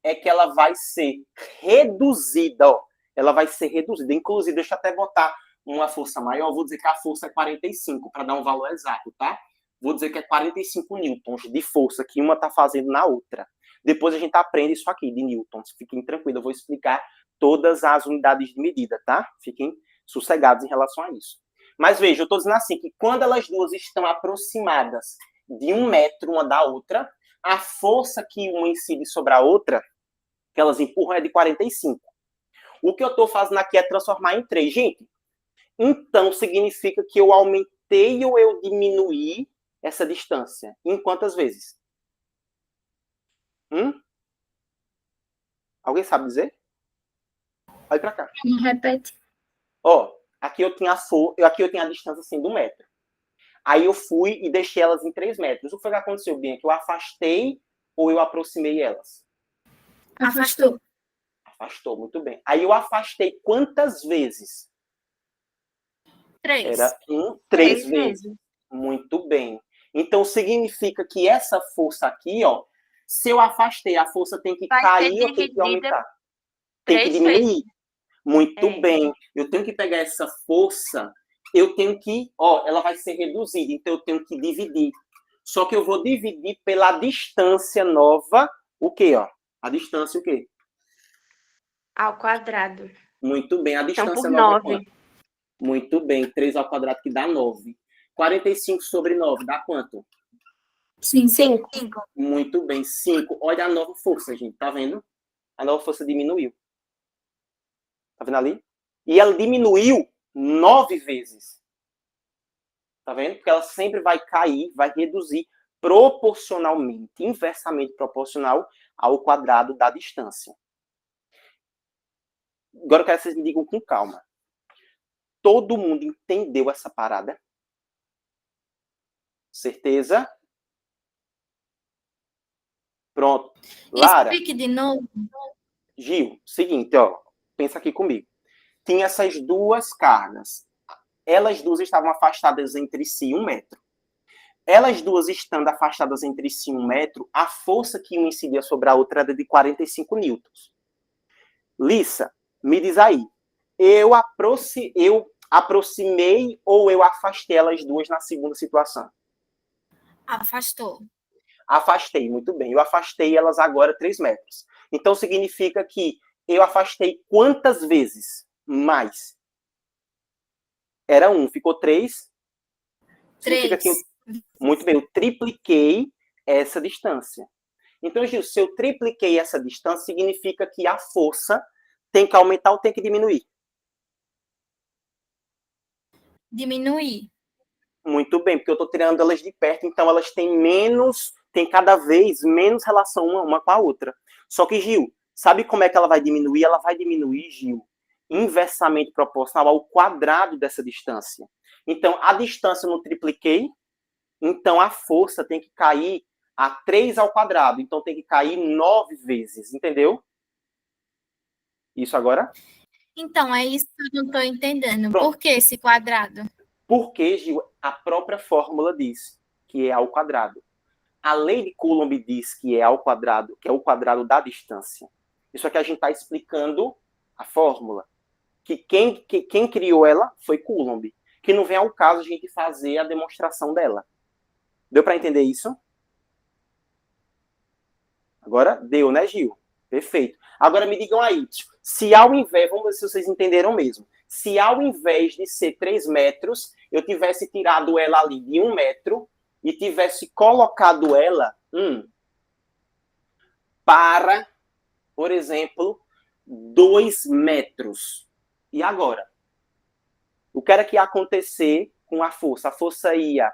Speaker 1: É que ela vai ser reduzida, ó. Ela vai ser reduzida. Inclusive, deixa eu até botar uma força maior. Vou dizer que a força é 45, para dar um valor exato, tá? Vou dizer que é 45 newtons de força que uma está fazendo na outra. Depois a gente aprende isso aqui de newtons. Fiquem tranquilos, eu vou explicar todas as unidades de medida, tá? Fiquem sossegados em relação a isso. Mas veja, eu estou dizendo assim, que quando elas duas estão aproximadas de 1 metro uma da outra, a força que uma incide sobre a outra, que elas empurram, é de 45. O que eu estou fazendo aqui é transformar em 3. Gente, então significa que eu aumentei ou eu diminuí essa distância? Em quantas vezes? Alguém sabe dizer? Olha para cá.
Speaker 2: Repete.
Speaker 1: Ó, aqui eu tinha a distância assim do metro. Aí eu fui e deixei elas em 3 metros. O que foi que aconteceu, Bia? Que eu afastei ou eu aproximei elas?
Speaker 2: Afastou.
Speaker 1: Afastou, muito bem. Aí eu afastei quantas vezes?
Speaker 2: 3.
Speaker 1: Era 3
Speaker 4: Três
Speaker 1: vezes.
Speaker 4: vezes.
Speaker 1: Muito bem. Então significa que essa força aqui, ó, se eu afastei, a força tem que
Speaker 4: Vai
Speaker 1: cair
Speaker 4: ser
Speaker 1: ou tem que
Speaker 4: dividida
Speaker 1: aumentar? Tem que
Speaker 4: 3
Speaker 1: diminuir.
Speaker 4: vezes.
Speaker 1: Muito
Speaker 4: É.
Speaker 1: bem. Eu tenho que pegar essa força, eu tenho que, ó, ela vai ser reduzida, então eu tenho que dividir. Só que eu vou dividir pela distância nova, o quê, ó? A distância o quê?
Speaker 4: Ao quadrado.
Speaker 1: Muito bem. A
Speaker 4: Então, por
Speaker 1: distância nova é
Speaker 4: 9.
Speaker 1: quanto? Muito bem. 3 ao quadrado que dá 9. 45 sobre 9 dá quanto?
Speaker 2: 5.
Speaker 4: 5.
Speaker 1: Muito bem. 5. Olha a nova força, gente. Tá vendo? A nova força diminuiu. Tá vendo ali? E ela diminuiu 9 vezes. Tá vendo? Porque ela sempre vai cair, vai reduzir proporcionalmente, inversamente proporcional ao quadrado da distância. Agora eu quero que vocês me digam com calma. Todo mundo entendeu essa parada? Certeza? Pronto. Lara,
Speaker 2: Explique de novo.
Speaker 1: Gil, seguinte, ó. Pensa aqui comigo. Tinha essas duas cargas. Elas duas estavam afastadas entre si 1 metro. Elas duas estando afastadas entre si 1 metro, a força que uma incidia sobre a outra era de 45 newtons. Lissa, me diz aí. Eu aproximei ou eu afastei elas duas na segunda situação?
Speaker 2: Afastou.
Speaker 1: Afastei, muito bem. Eu afastei elas agora 3 metros. Então significa que eu afastei quantas vezes? Mais. Era 1, ficou 3. Significa que
Speaker 2: 3.
Speaker 1: muito bem, eu tripliquei essa distância. Então, Gil, se eu tripliquei essa distância, significa que a força tem que aumentar ou tem que diminuir?
Speaker 2: Diminuir.
Speaker 1: Muito bem, porque eu estou tirando elas de perto, então elas têm cada vez menos relação uma com a outra. Só que, Gil, sabe como é que ela vai diminuir? Ela vai diminuir, Gil, inversamente proporcional ao quadrado dessa distância. Então, a distância eu não tripliquei, então a força tem que cair a 3 ao quadrado. Então tem que cair 9 vezes, entendeu? Isso agora?
Speaker 2: Então, é isso que eu não estou entendendo.
Speaker 1: Pronto.
Speaker 2: Por que esse quadrado?
Speaker 1: Porque, Gil, a própria fórmula diz que é ao quadrado. A lei de Coulomb diz que é ao quadrado, que é o quadrado da distância. Isso aqui a gente está explicando a fórmula. Que quem criou ela foi Coulomb. Que não vem ao caso a gente fazer a demonstração dela. Deu para entender isso? Agora deu, né, Gil? Perfeito. Agora me digam aí, se ao invés, vamos ver se vocês entenderam mesmo. Se ao invés de ser 3 metros, eu tivesse tirado ela ali de 1 metro e tivesse colocado ela para, por exemplo, 2 metros. E agora? O que era que ia acontecer com a força? A força ia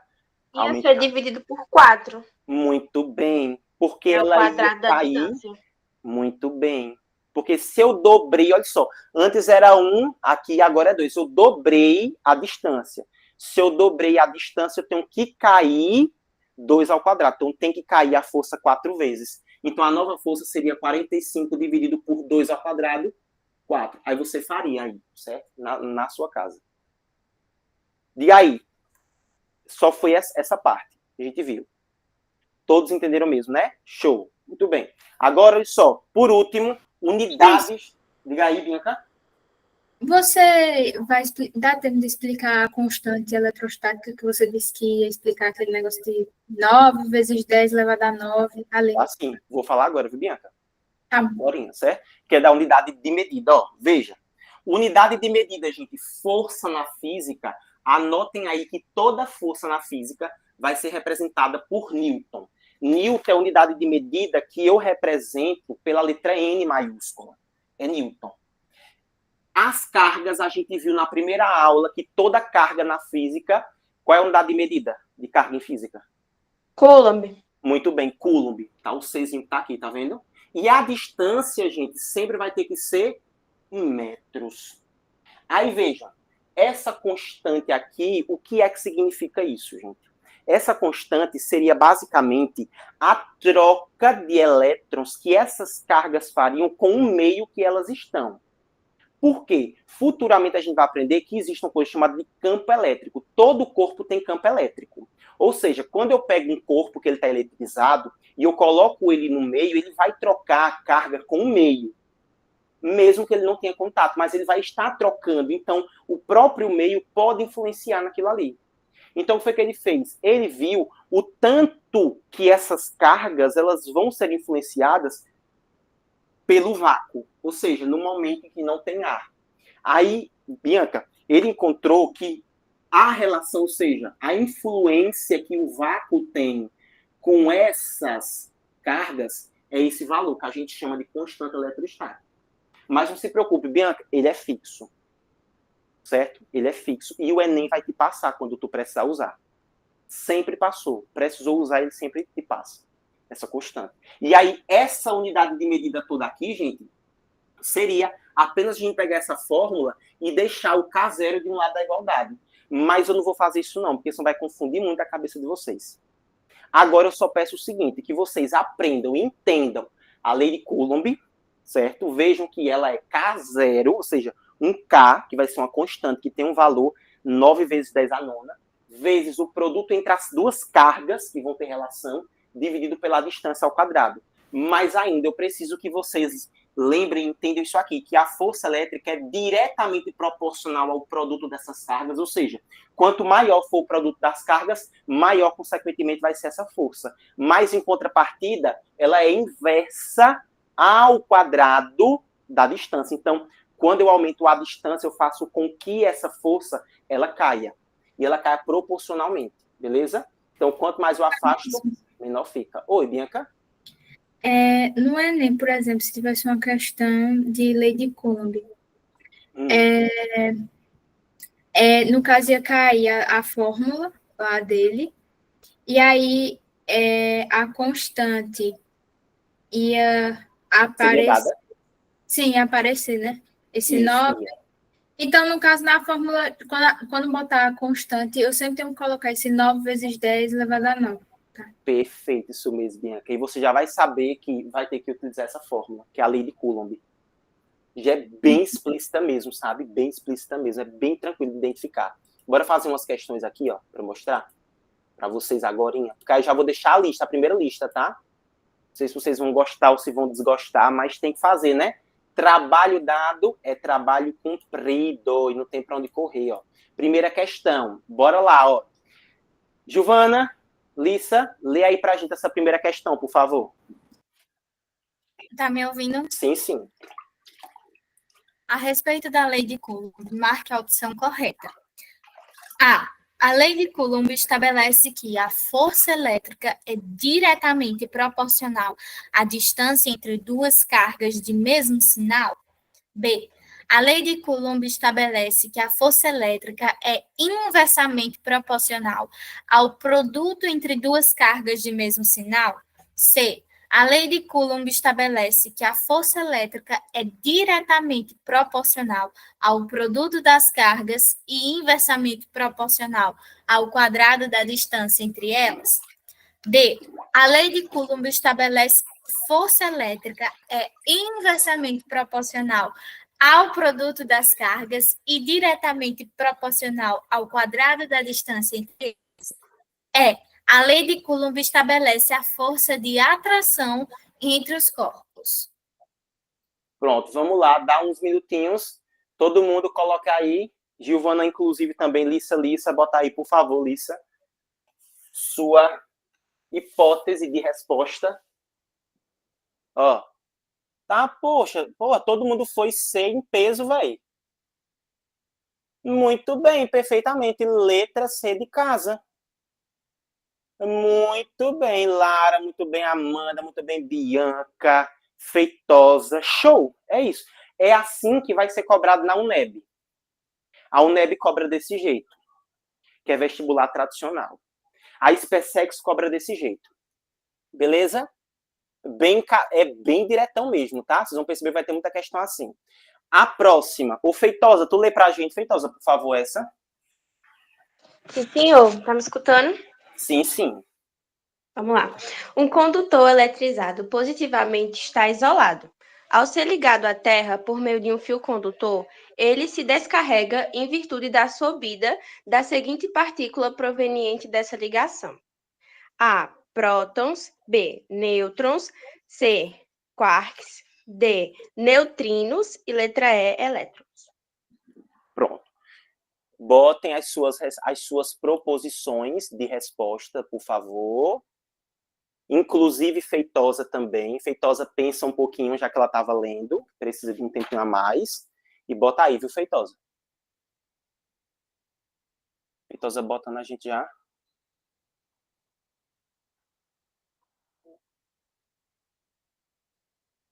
Speaker 1: aumentar.
Speaker 4: Ia ser dividido por 4.
Speaker 1: Muito bem. Porque
Speaker 4: É o
Speaker 1: ela ia
Speaker 4: quadrado da
Speaker 1: cair.
Speaker 4: distância.
Speaker 1: Muito bem. Porque se eu dobrei, olha só, antes era 1, aqui agora é 2. Eu dobrei a distância. Se eu dobrei a distância, eu tenho que cair 2 ao quadrado. Então tem que cair a força 4 vezes. Então a nova força seria 45 dividido por 2 ao quadrado, 4. Aí você faria aí, certo? Na sua casa. Diga aí. Só foi essa parte que a gente viu. Todos entenderam mesmo, né? Show. Muito bem. Agora, olha só. Por último, unidades. Diga aí, Bianca.
Speaker 2: Você vai dar tempo de explicar a constante eletrostática que você disse que ia explicar aquele negócio de 9 vezes 10 elevado a 9, ali.
Speaker 1: Assim, vou falar agora, viu, Bianca?
Speaker 2: Tá bom.
Speaker 1: Borinha, certo? Que é da unidade de medida. Ó, veja. Unidade de medida, gente. Força na física. Anotem aí que toda força na física vai ser representada por Newton. Newton é a unidade de medida que eu represento pela letra N maiúscula. É Newton. As cargas, a gente viu na primeira aula que toda carga na física, qual é a unidade de medida de carga em física?
Speaker 4: Coulomb.
Speaker 1: Muito bem, Coulomb. Tá, o Czinho tá aqui, tá vendo? E a distância, gente, sempre vai ter que ser em metros. Aí, veja, essa constante aqui, o que é que significa isso, gente? Essa constante seria basicamente a troca de elétrons que essas cargas fariam com o meio que elas estão. Por quê? Futuramente a gente vai aprender que existe uma coisa chamada de campo elétrico. Todo corpo tem campo elétrico. Ou seja, quando eu pego um corpo que ele está eletrizado e eu coloco ele no meio, ele vai trocar a carga com o meio. Mesmo que ele não tenha contato, mas ele vai estar trocando. Então, o próprio meio pode influenciar naquilo ali. Então, o que foi que ele fez? Ele viu o tanto que essas cargas elas vão ser influenciadas pelo vácuo, ou seja, no momento em que não tem ar. Aí, Bianca, ele encontrou que a relação, ou seja, a influência que o vácuo tem com essas cargas é esse valor que a gente chama de constante eletrostática. Mas não se preocupe, Bianca, ele é fixo. Certo? Ele é fixo. E o Enem vai te passar quando tu precisar usar. Sempre passou. Precisou usar, ele sempre te passa. Essa constante. E aí, essa unidade de medida toda aqui, gente, seria apenas a gente pegar essa fórmula e deixar o K0 de um lado da igualdade. Mas eu não vou fazer isso não, porque isso vai confundir muito a cabeça de vocês. Agora eu só peço o seguinte, que vocês aprendam e entendam a lei de Coulomb, certo? Vejam que ela é K0, ou seja, um K, que vai ser uma constante, que tem um valor 9 vezes 10 à nona, vezes o produto entre as duas cargas, que vão ter relação, dividido pela distância ao quadrado. Mas ainda eu preciso que vocês lembrem e entendam isso aqui, que a força elétrica é diretamente proporcional ao produto dessas cargas, ou seja, quanto maior for o produto das cargas, maior, consequentemente, vai ser essa força. Mas, em contrapartida, ela é inversa ao quadrado da distância. Então, quando eu aumento a distância, eu faço com que essa força ela caia. E ela caia proporcionalmente, beleza? Então, quanto mais eu afasto, menor fica. Oi, Bianca?
Speaker 2: No Enem, por exemplo, se tivesse uma questão de lei de Coulomb, no caso ia cair a fórmula lá dele, e aí a constante ia aparecer. Sim, ia aparecer, né? Esse 9. Então, no caso, na fórmula, quando botar a constante, eu sempre tenho que colocar esse 9 vezes 10 elevado a 9. Tá?
Speaker 1: Perfeito, isso mesmo, Bianca. E você já vai saber que vai ter que utilizar essa fórmula, que é a lei de Coulomb. Já é bem explícita mesmo, sabe? Bem explícita mesmo. É bem tranquilo de identificar. Bora fazer umas questões aqui, ó, para mostrar para vocês agora. Porque aí já vou deixar a lista, a primeira lista, tá? Não sei se vocês vão gostar ou se vão desgostar, mas tem que fazer, né? Trabalho dado é trabalho cumprido e não tem para onde correr, ó. Primeira questão, bora lá, ó. Giovana, Lissa, lê aí pra gente essa primeira questão, por favor.
Speaker 2: Tá me ouvindo?
Speaker 1: Sim, sim.
Speaker 2: A respeito da lei de Coulomb, marque a opção correta. A lei de Coulomb estabelece que a força elétrica é diretamente proporcional à distância entre duas cargas de mesmo sinal. B. A lei de Coulomb estabelece que a força elétrica é inversamente proporcional ao produto entre duas cargas de mesmo sinal. C. A lei de Coulomb estabelece que a força elétrica é diretamente proporcional ao produto das cargas e inversamente proporcional ao quadrado da distância entre elas. D. A lei de Coulomb estabelece que a força elétrica é inversamente proporcional ao produto das cargas e diretamente proporcional ao quadrado da distância entre elas. A lei de Coulomb estabelece a força de atração entre os corpos.
Speaker 1: Pronto, vamos lá, dá uns minutinhos. Todo mundo coloca aí. Giovana, inclusive, também. Lissa, bota aí, por favor, Lissa. Sua hipótese de resposta. Ó. Tá, poxa, todo mundo foi C em peso, velho. Muito bem, perfeitamente. Letra C de casa. Muito bem, Lara, muito bem, Amanda, muito bem, Bianca, Feitosa, show, é isso. É assim que vai ser cobrado na UNEB. A UNEB cobra desse jeito, que é vestibular tradicional. A SpaceX cobra desse jeito. Beleza? É bem diretão mesmo, tá? Vocês vão perceber que vai ter muita questão assim. A próxima. Ô, Feitosa, tu lê pra gente, Feitosa, por favor, essa?
Speaker 4: Sim, senhor. Tá me escutando?
Speaker 1: Sim, sim.
Speaker 4: Vamos lá. Um condutor eletrizado positivamente está isolado. Ao ser ligado à Terra por meio de um fio condutor, ele se descarrega em virtude da subida da seguinte partícula proveniente dessa ligação: A. Prótons. B. Nêutrons. C. Quarks. D. Neutrinos. E letra E. Elétrons.
Speaker 1: Pronto. Botem as suas proposições de resposta, por favor. Inclusive Feitosa também. Feitosa pensa um pouquinho, já que ela estava lendo. Precisa de um tempinho a mais. E bota aí, viu, Feitosa? Feitosa bota na gente já.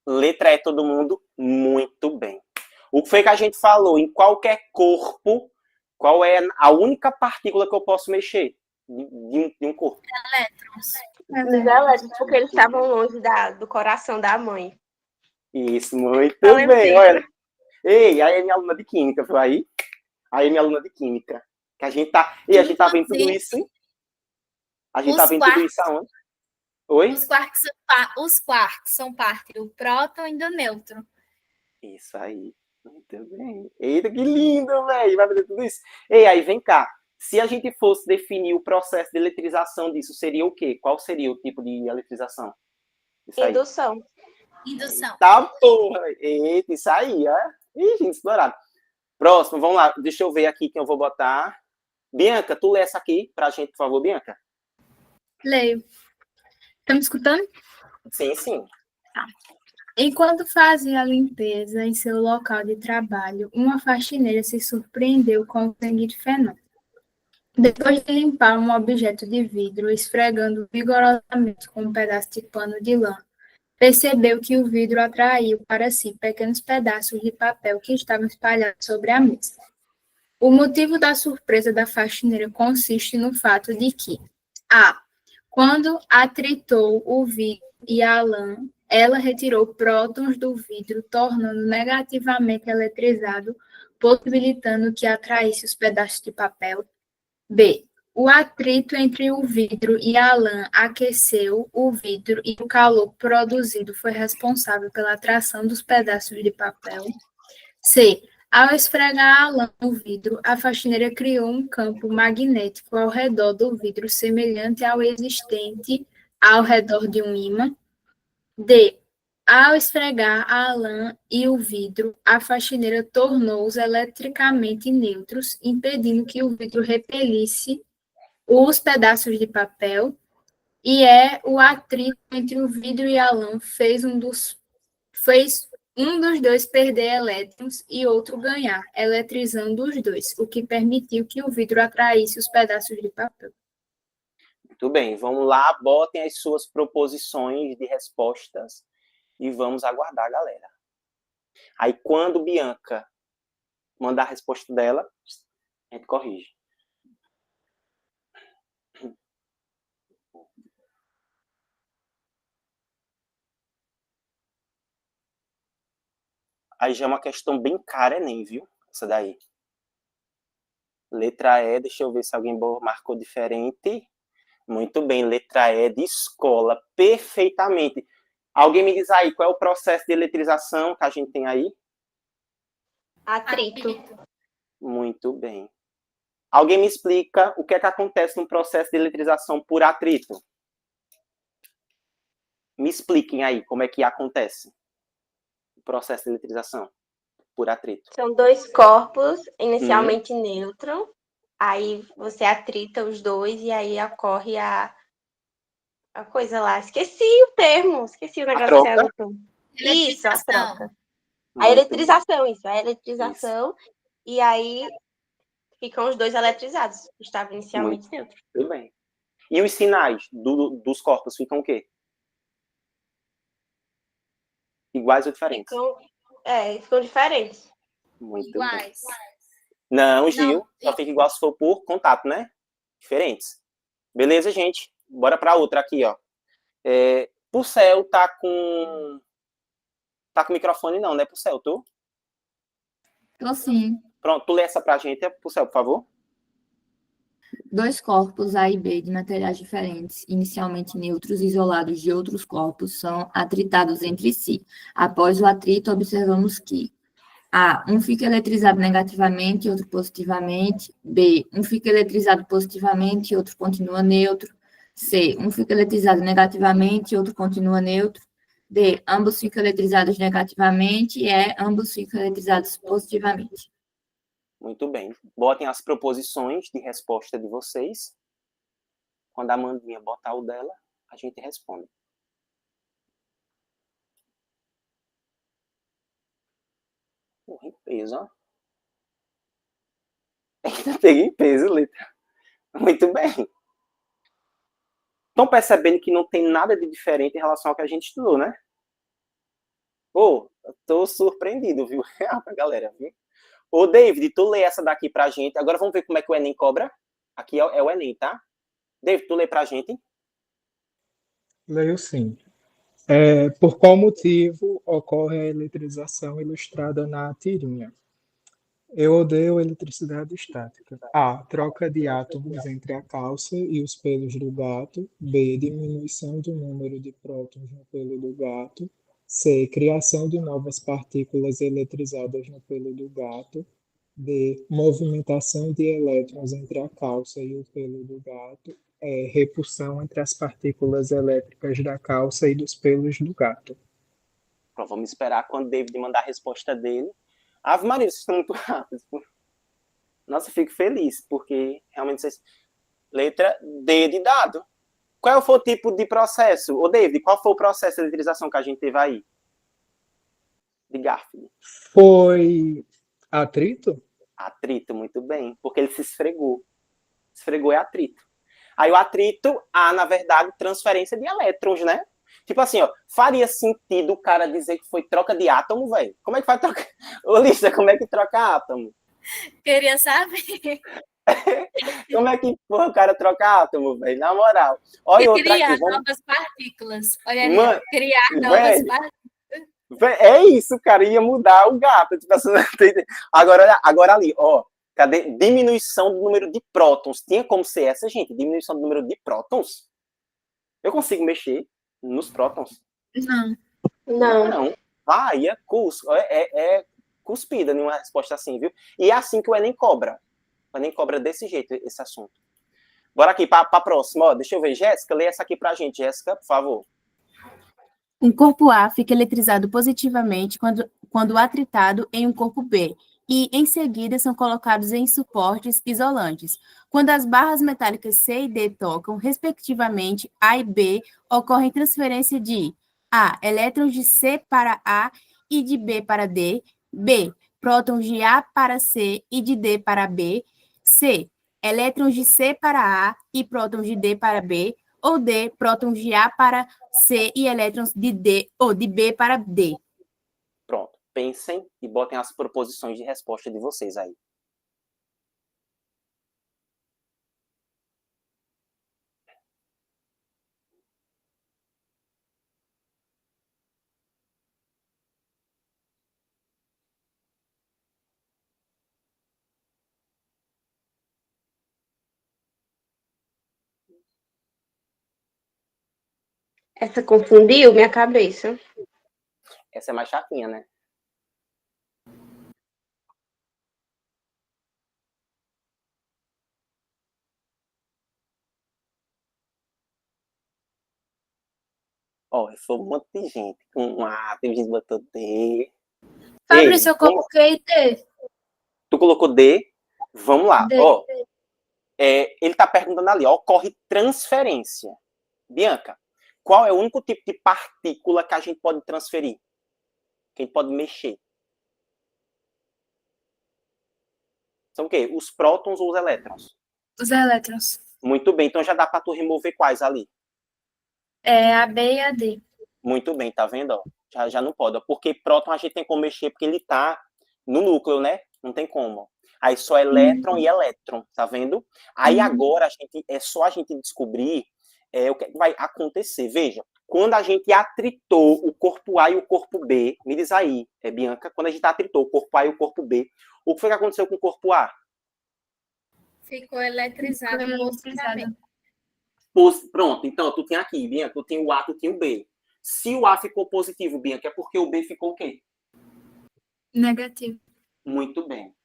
Speaker 1: Letra E, todo mundo? Muito bem. O que foi que a gente falou? Em qualquer corpo, qual é a única partícula que eu posso mexer de um corpo?
Speaker 2: Elétrons.
Speaker 4: Os elétrons, porque eles estavam longe do coração da mãe.
Speaker 1: Isso, muito
Speaker 4: Tá
Speaker 1: bem.
Speaker 4: lembrando?
Speaker 1: Olha. Ei, aí é minha aluna de química, viu aí? Aí é minha aluna de química. Que a gente tá. E a gente tá vendo tudo isso, hein? A gente tá vendo tudo isso aonde? Oi?
Speaker 2: Os quarks são parte do próton e do nêutron.
Speaker 1: Isso aí. Muito bem. Eita, que lindo, velho. Vai fazer tudo isso. Ei, aí vem cá. Se a gente fosse definir o processo de eletrização disso, seria o quê? Qual seria o tipo de eletrização? Isso aí.
Speaker 4: Indução.
Speaker 2: Indução.
Speaker 1: Tá, porra. Eita, isso aí, ó. Ih, gente, explorado. Próximo, vamos lá. Deixa eu ver aqui quem eu vou botar. Bianca, tu lê essa aqui pra gente, por favor, Bianca.
Speaker 3: Leio. Tá me escutando?
Speaker 1: Sim, sim.
Speaker 3: Enquanto fazia a limpeza em seu local de trabalho, uma faxineira se surpreendeu com o seguinte fenômeno. Depois de limpar um objeto de vidro, esfregando vigorosamente com um pedaço de pano de lã, percebeu que o vidro atraiu para si pequenos pedaços de papel que estavam espalhados sobre a mesa. O motivo da surpresa da faxineira consiste no fato de que, a. Quando atritou o vidro e a lã, ela retirou prótons do vidro, tornando negativamente eletrizado, possibilitando que atraísse os pedaços de papel. B. O atrito entre o vidro e a lã aqueceu o vidro e o calor produzido foi responsável pela atração dos pedaços de papel. C. Ao esfregar a lã no vidro, a faxineira criou um campo magnético ao redor do vidro semelhante ao existente ao redor de um ímã. D. Ao esfregar a lã e o vidro, a faxineira tornou-os eletricamente neutros, impedindo que o vidro repelisse os pedaços de papel. E o atrito entre o vidro e a lã fez um dos dois perder elétrons e outro ganhar, eletrizando os dois, o que permitiu que o vidro atraísse os pedaços de papel.
Speaker 1: Muito bem, vamos lá, botem as suas proposições de respostas e vamos aguardar, galera. Aí, quando Bianca mandar a resposta dela, a gente corrige. Aí já é uma questão bem cara, Enem, viu? Essa daí. Letra E, deixa eu ver se alguém marcou diferente. Muito bem, letra E de escola, perfeitamente. Alguém me diz aí, qual é o processo de eletrização que a gente tem aí?
Speaker 4: Atrito.
Speaker 1: Muito bem. Alguém me explica o que é que acontece no processo de eletrização por atrito? Me expliquem aí como é que acontece o processo de eletrização por atrito.
Speaker 4: São dois corpos, inicialmente nêutron. Aí você atrita os dois e aí ocorre a coisa lá. Esqueci o termo, esqueci o negócio que você adotou. Isso, a troca. A eletrização, isso. A eletrização. Isso. E aí ficam os dois eletrizados. Estava inicialmente neutro.
Speaker 1: Tudo bem. E os sinais dos corpos ficam o quê? Iguais ou diferentes?
Speaker 4: Ficam Ficam diferentes.
Speaker 1: Muito
Speaker 2: Iguais.
Speaker 1: bem. Não, Gil,
Speaker 2: Não,
Speaker 1: só fica igual se for por contato, né? Diferentes. Beleza, gente? Bora pra outra aqui, ó. Purcell tá com... Tá com microfone não, né, Purcell? Tu?
Speaker 3: Tô sim.
Speaker 1: Pronto, tu lê essa pra gente, Purcell, por favor.
Speaker 3: Dois corpos A e B de materiais diferentes, inicialmente neutros e isolados de outros corpos, são atritados entre si. Após o atrito, observamos que A. Um fica eletrizado negativamente e outro positivamente. B. Um fica eletrizado positivamente e outro continua neutro. C. Um fica eletrizado negativamente e outro continua neutro. D. Ambos ficam eletrizados negativamente e E. Ambos ficam eletrizados positivamente.
Speaker 1: Muito bem. Botem as proposições de resposta de vocês. Quando a Amandinha botar o dela, a gente responde. Porra, em peso, ó. Ainda peguei em peso, letra. Muito bem. Estão percebendo que não tem nada de diferente em relação ao que a gente estudou, né? Pô, eu tô surpreendido, viu? Galera, viu? Ô, David, tu lê essa daqui pra gente. Agora vamos ver como é que o Enem cobra. Aqui é o Enem, tá? David, tu lê pra gente.
Speaker 5: Leio sim. Por qual motivo ocorre a eletrização ilustrada na tirinha? Eu odeio eletricidade estática. A. Troca de átomos entre a calça e os pelos do gato. B. Diminuição do número de prótons no pelo do gato. C. Criação de novas partículas eletrizadas no pelo do gato. D. Movimentação de elétrons entre a calça e o pelo do gato. E. Repulsão entre as partículas elétricas da calça e dos pelos do gato.
Speaker 1: Pronto, vamos esperar quando o David mandar a resposta dele. Ave Maria, vocês estão muito rápidos. Nossa, eu fico feliz, porque realmente vocês... Letra D de dado. Qual foi o tipo de processo? Ô, David, qual foi o processo de eletrização que a gente teve aí? De Garfield.
Speaker 5: Foi atrito?
Speaker 1: Atrito, muito bem. Porque ele se esfregou. Esfregou é atrito. Aí o atrito há, na verdade, transferência de elétrons, né? Tipo assim, ó, faria sentido o cara dizer que foi troca de átomo, velho? Como é que vai trocar? Ô, Lisa, como é que troca átomo?
Speaker 2: Queria saber.
Speaker 1: Como é que porra, o cara troca átomo, velho? Na moral. Olha outra aqui.
Speaker 2: Criar
Speaker 1: Vamos...
Speaker 2: novas partículas. Olha ali,
Speaker 1: Mano,
Speaker 2: ó. Criar novas
Speaker 1: velho,
Speaker 2: partículas.
Speaker 1: é isso, cara. Ia mudar o gato. Tipo assim, agora ali, ó. Cadê? Diminuição do número de prótons. Tinha como ser essa, gente? Diminuição do número de prótons? Eu consigo mexer nos prótons?
Speaker 2: Não.
Speaker 4: Não.
Speaker 1: Não. Vai, é cuspida numa resposta assim, viu? E é assim que o Enem cobra. O Enem cobra desse jeito esse assunto. Bora aqui para a próxima. Ó, deixa eu ver. Jéssica, lê essa aqui pra gente. Jéssica, por favor.
Speaker 6: Um corpo A fica eletrizado positivamente quando atritado em um corpo B, e, em seguida, são colocados em suportes isolantes. Quando as barras metálicas C e D tocam, respectivamente, A e B, ocorre transferência de A. Elétrons de C para A e de B para D. B. Prótons de A para C e de D para B. C. Elétrons de C para A e prótons de D para B. Ou D. Prótons de A para C e elétrons de D ou de B para D.
Speaker 1: Pronto. Pensem e botem as proposições de resposta de vocês aí.
Speaker 4: Essa confundiu minha cabeça.
Speaker 1: Essa é mais chatinha, né? Ó, foi um monte de gente. Teve gente que botou D.
Speaker 3: Fabrício, eu
Speaker 1: Vamos...
Speaker 3: coloquei D.
Speaker 1: Tu colocou D. Vamos lá.
Speaker 3: D.
Speaker 1: Ó, ele tá perguntando ali, ó, ocorre transferência. Bianca, qual é o único tipo de partícula que a gente pode transferir? Que a gente pode mexer? São o quê? Os prótons ou os elétrons?
Speaker 3: Os elétrons.
Speaker 1: Muito bem, então já dá para tu remover quais ali?
Speaker 3: A B e a D.
Speaker 1: Muito bem, tá vendo? Ó? Já não pode, ó, porque próton a gente tem como mexer porque ele tá no núcleo, né? Não tem como. Aí só elétron e elétron, tá vendo? Aí agora é só a gente descobrir o que vai acontecer. Veja, quando a gente atritou o corpo A e o corpo B, me diz aí, Bianca, quando a gente atritou o corpo A e o corpo B, o que foi que aconteceu com o corpo A?
Speaker 2: Ficou eletrizado positivamente.
Speaker 1: Pronto, então tu tem aqui, Bianca, tu tem o A, tu tem o B. Se o A ficou positivo, Bianca, é porque o B ficou o quê?
Speaker 3: Negativo.
Speaker 1: Muito bem.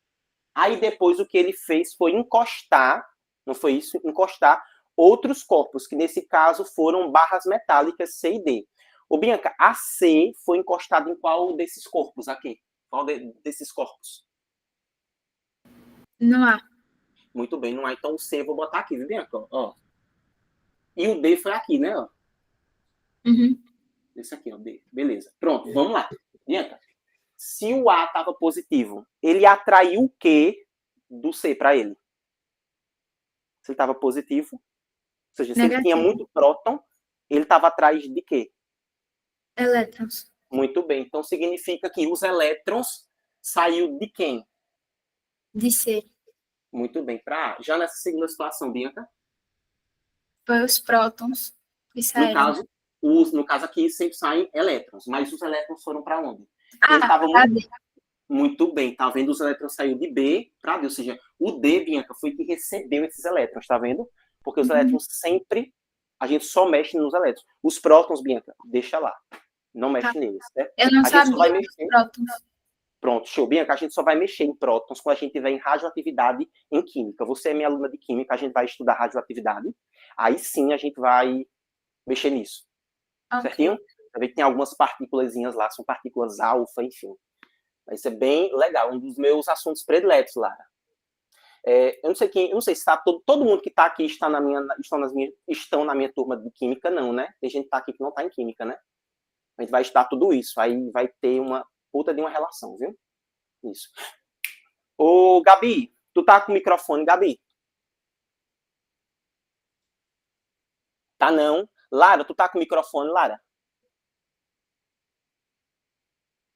Speaker 1: Aí depois o que ele fez foi encostar, não foi isso? Encostar outros corpos, que nesse caso foram barras metálicas C e D. Ô, Bianca, a C foi encostada em qual desses corpos aqui? Qual desses corpos?
Speaker 3: No A.
Speaker 1: Muito bem, não há. Então o C eu vou botar aqui, viu, Bianca? Ó. E o D foi aqui, né? Ó. Esse aqui, ó, D. Beleza. Pronto, vamos lá. Bianca, se o A estava positivo, ele atraiu o quê do C para ele? Se ele estava positivo, ou seja, se ele tinha muito próton, ele estava atrás de quê?
Speaker 3: Elétrons.
Speaker 1: Muito bem. Então significa que os elétrons saiu de quem?
Speaker 3: De C.
Speaker 1: Muito bem. Já nessa segunda situação, Bianca?
Speaker 3: Foi os prótons que saíram.
Speaker 1: No caso aqui sempre saem elétrons, mas os elétrons foram para onde? Muito bem, tá vendo? Os elétrons saíram de B para D, ou seja, o D, Bianca, foi que recebeu esses elétrons, tá vendo? Porque os elétrons sempre, a gente só mexe nos elétrons. Os prótons, Bianca, deixa lá. Não mexe neles, né?
Speaker 3: Eu não sabia
Speaker 1: gente só vai mexer.
Speaker 3: Prótons.
Speaker 1: Pronto, show. Bianca, a gente só vai mexer em prótons quando a gente tiver em radioatividade em química. Você é minha aluna de química, a gente vai estudar radioatividade. Aí sim a gente vai mexer nisso. Okay. Certinho? Também tem algumas partículazinhas lá, são partículas alfa, enfim. Vai ser bem legal, um dos meus assuntos prediletos, Lara. Eu não sei se tá todo mundo que está aqui estão na minha turma de química, não, né? Tem gente que está aqui que não está em química, né? A gente vai estudar tudo isso, aí vai ter uma puta de uma relação, viu? Isso. Ô, Gabi, tu tá com o microfone, Gabi? Tá não. Lara, tu tá com o microfone, Lara?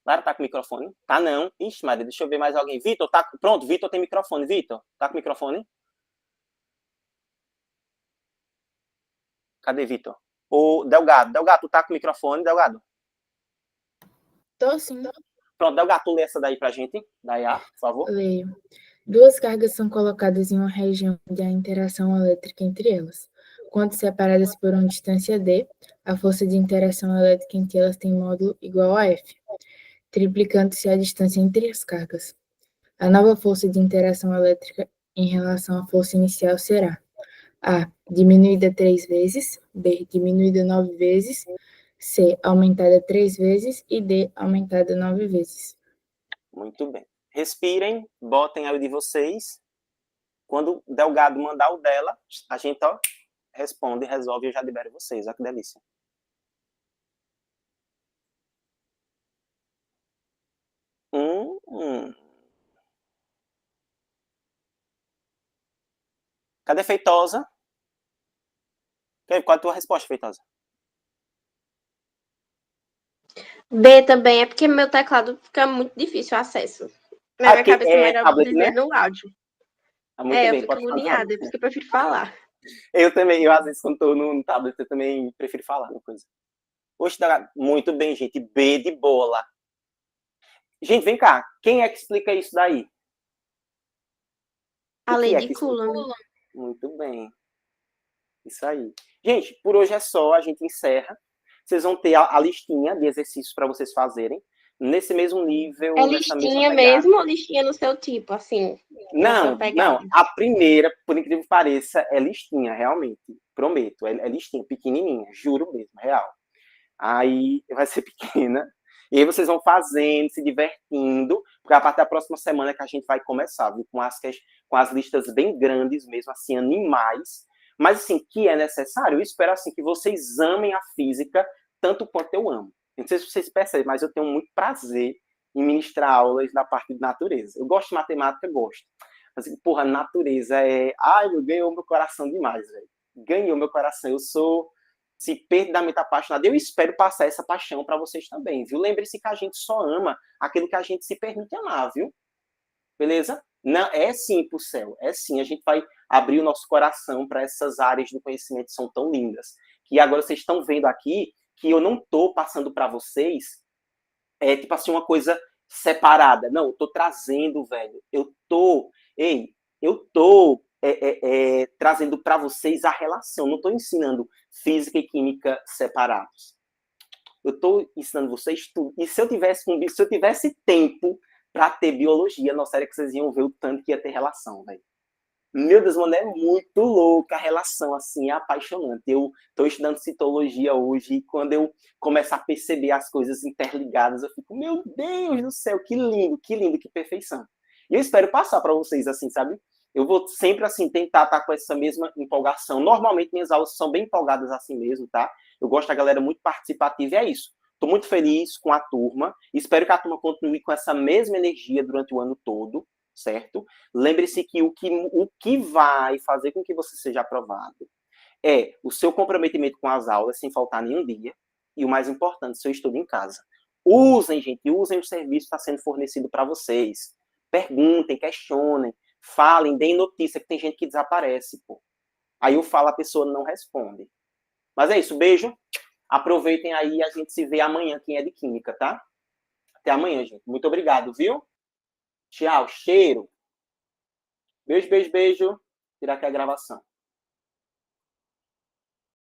Speaker 1: Lara tá com o microfone? Tá não. Ixi, Maria, deixa eu ver mais alguém. Vitor, tá... Pronto, Vitor tem microfone. Vitor, tá com o microfone? Cadê Vitor? Ô, Delgado, tu tá com o microfone, Delgado?
Speaker 7: Tô sim.
Speaker 1: Pronto, Delgado, tu lê essa daí pra gente, da IA, por favor.
Speaker 7: Leio. Duas cargas são colocadas em uma região onde há interação elétrica entre elas. Quando separadas por uma distância d, a força de interação elétrica entre elas tem módulo igual a F, triplicando-se a distância entre as cargas. A nova força de interação elétrica em relação à força inicial será A, diminuída 3 vezes, B, diminuída 9 vezes, C, aumentada 3 vezes e D, aumentada 9 vezes.
Speaker 1: Muito bem. Respirem, botem aí o de vocês. Quando o Delgado mandar o dela, a gente responde, resolve e eu já libero vocês. Olha que delícia. Cadê Feitosa? Qual é a tua resposta, Feitosa?
Speaker 4: B também, é porque meu teclado fica muito difícil o acesso. Na minha cabeça era
Speaker 1: tablet,
Speaker 4: dizer
Speaker 1: né?
Speaker 4: no áudio. Eu fico agoniada, por isso que eu prefiro falar.
Speaker 1: Eu também, às vezes, quando estou no tablet, eu também prefiro falar uma coisa. Oxe, muito bem, gente. B de bola. Gente, vem cá. Quem é que explica isso daí?
Speaker 4: A lei de Coulomb.
Speaker 1: Muito bem. Isso aí. Gente, por hoje é só. A gente encerra. Vocês vão ter a listinha de exercícios para vocês fazerem. Nesse mesmo nível.
Speaker 4: É listinha mesmo ou listinha no seu tipo, assim?
Speaker 1: Não. A primeira, por incrível que pareça, é listinha, realmente. Prometo. É listinha, pequenininha. Juro mesmo, real. Aí vai ser pequena. E aí vocês vão fazendo, se divertindo, porque a partir da próxima semana é que a gente vai começar, viu? Com as listas bem grandes mesmo, assim, animais. Mas, assim, que é necessário, eu espero, assim, que vocês amem a física tanto quanto eu amo. Não sei se vocês percebem, mas eu tenho muito prazer em ministrar aulas na parte de natureza. Eu gosto de matemática, gosto. Mas, porra, natureza é... Ai, ganhou meu coração demais, velho. Ganhou meu coração. Eu sou se perdidamente apaixonado. Eu espero passar essa paixão para vocês também, viu? Lembre-se que a gente só ama aquilo que a gente se permite amar, viu? Beleza? Não, é sim pro céu, é sim. A gente vai abrir o nosso coração para essas áreas do conhecimento que são tão lindas. Que agora vocês estão vendo aqui que eu não tô passando para vocês tipo assim, uma coisa separada. Não, eu tô trazendo, velho. Eu tô trazendo para vocês a relação. Não tô ensinando física e química separados. Eu tô ensinando vocês tudo. E se eu tivesse tempo para ter biologia, nossa, era que vocês iam ver o tanto que ia ter relação, velho. Meu Deus, mano, é muito louca a relação, assim, é apaixonante. Eu estou estudando citologia hoje e quando eu começo a perceber as coisas interligadas, eu fico, meu Deus do céu, que lindo, que perfeição. E eu espero passar para vocês, assim, sabe? Eu vou sempre, assim, tentar estar com essa mesma empolgação. Normalmente, minhas aulas são bem empolgadas assim mesmo, tá? Eu gosto da galera muito participativa e é isso. Estou muito feliz com a turma. Espero que a turma continue com essa mesma energia durante o ano todo, certo? Lembre-se que o que vai fazer com que você seja aprovado é o seu comprometimento com as aulas, sem faltar nenhum dia, e o mais importante, seu estudo em casa. Usem, gente, usem o serviço que está sendo fornecido para vocês. Perguntem, questionem, falem, deem notícia, que tem gente que desaparece, pô. Aí eu falo, a pessoa não responde. Mas é isso, beijo. Aproveitem aí, a gente se vê amanhã, quem é de química, tá? Até amanhã, gente. Muito obrigado, viu? Tchau, cheiro. Beijo, beijo, beijo. Tirar aqui a gravação.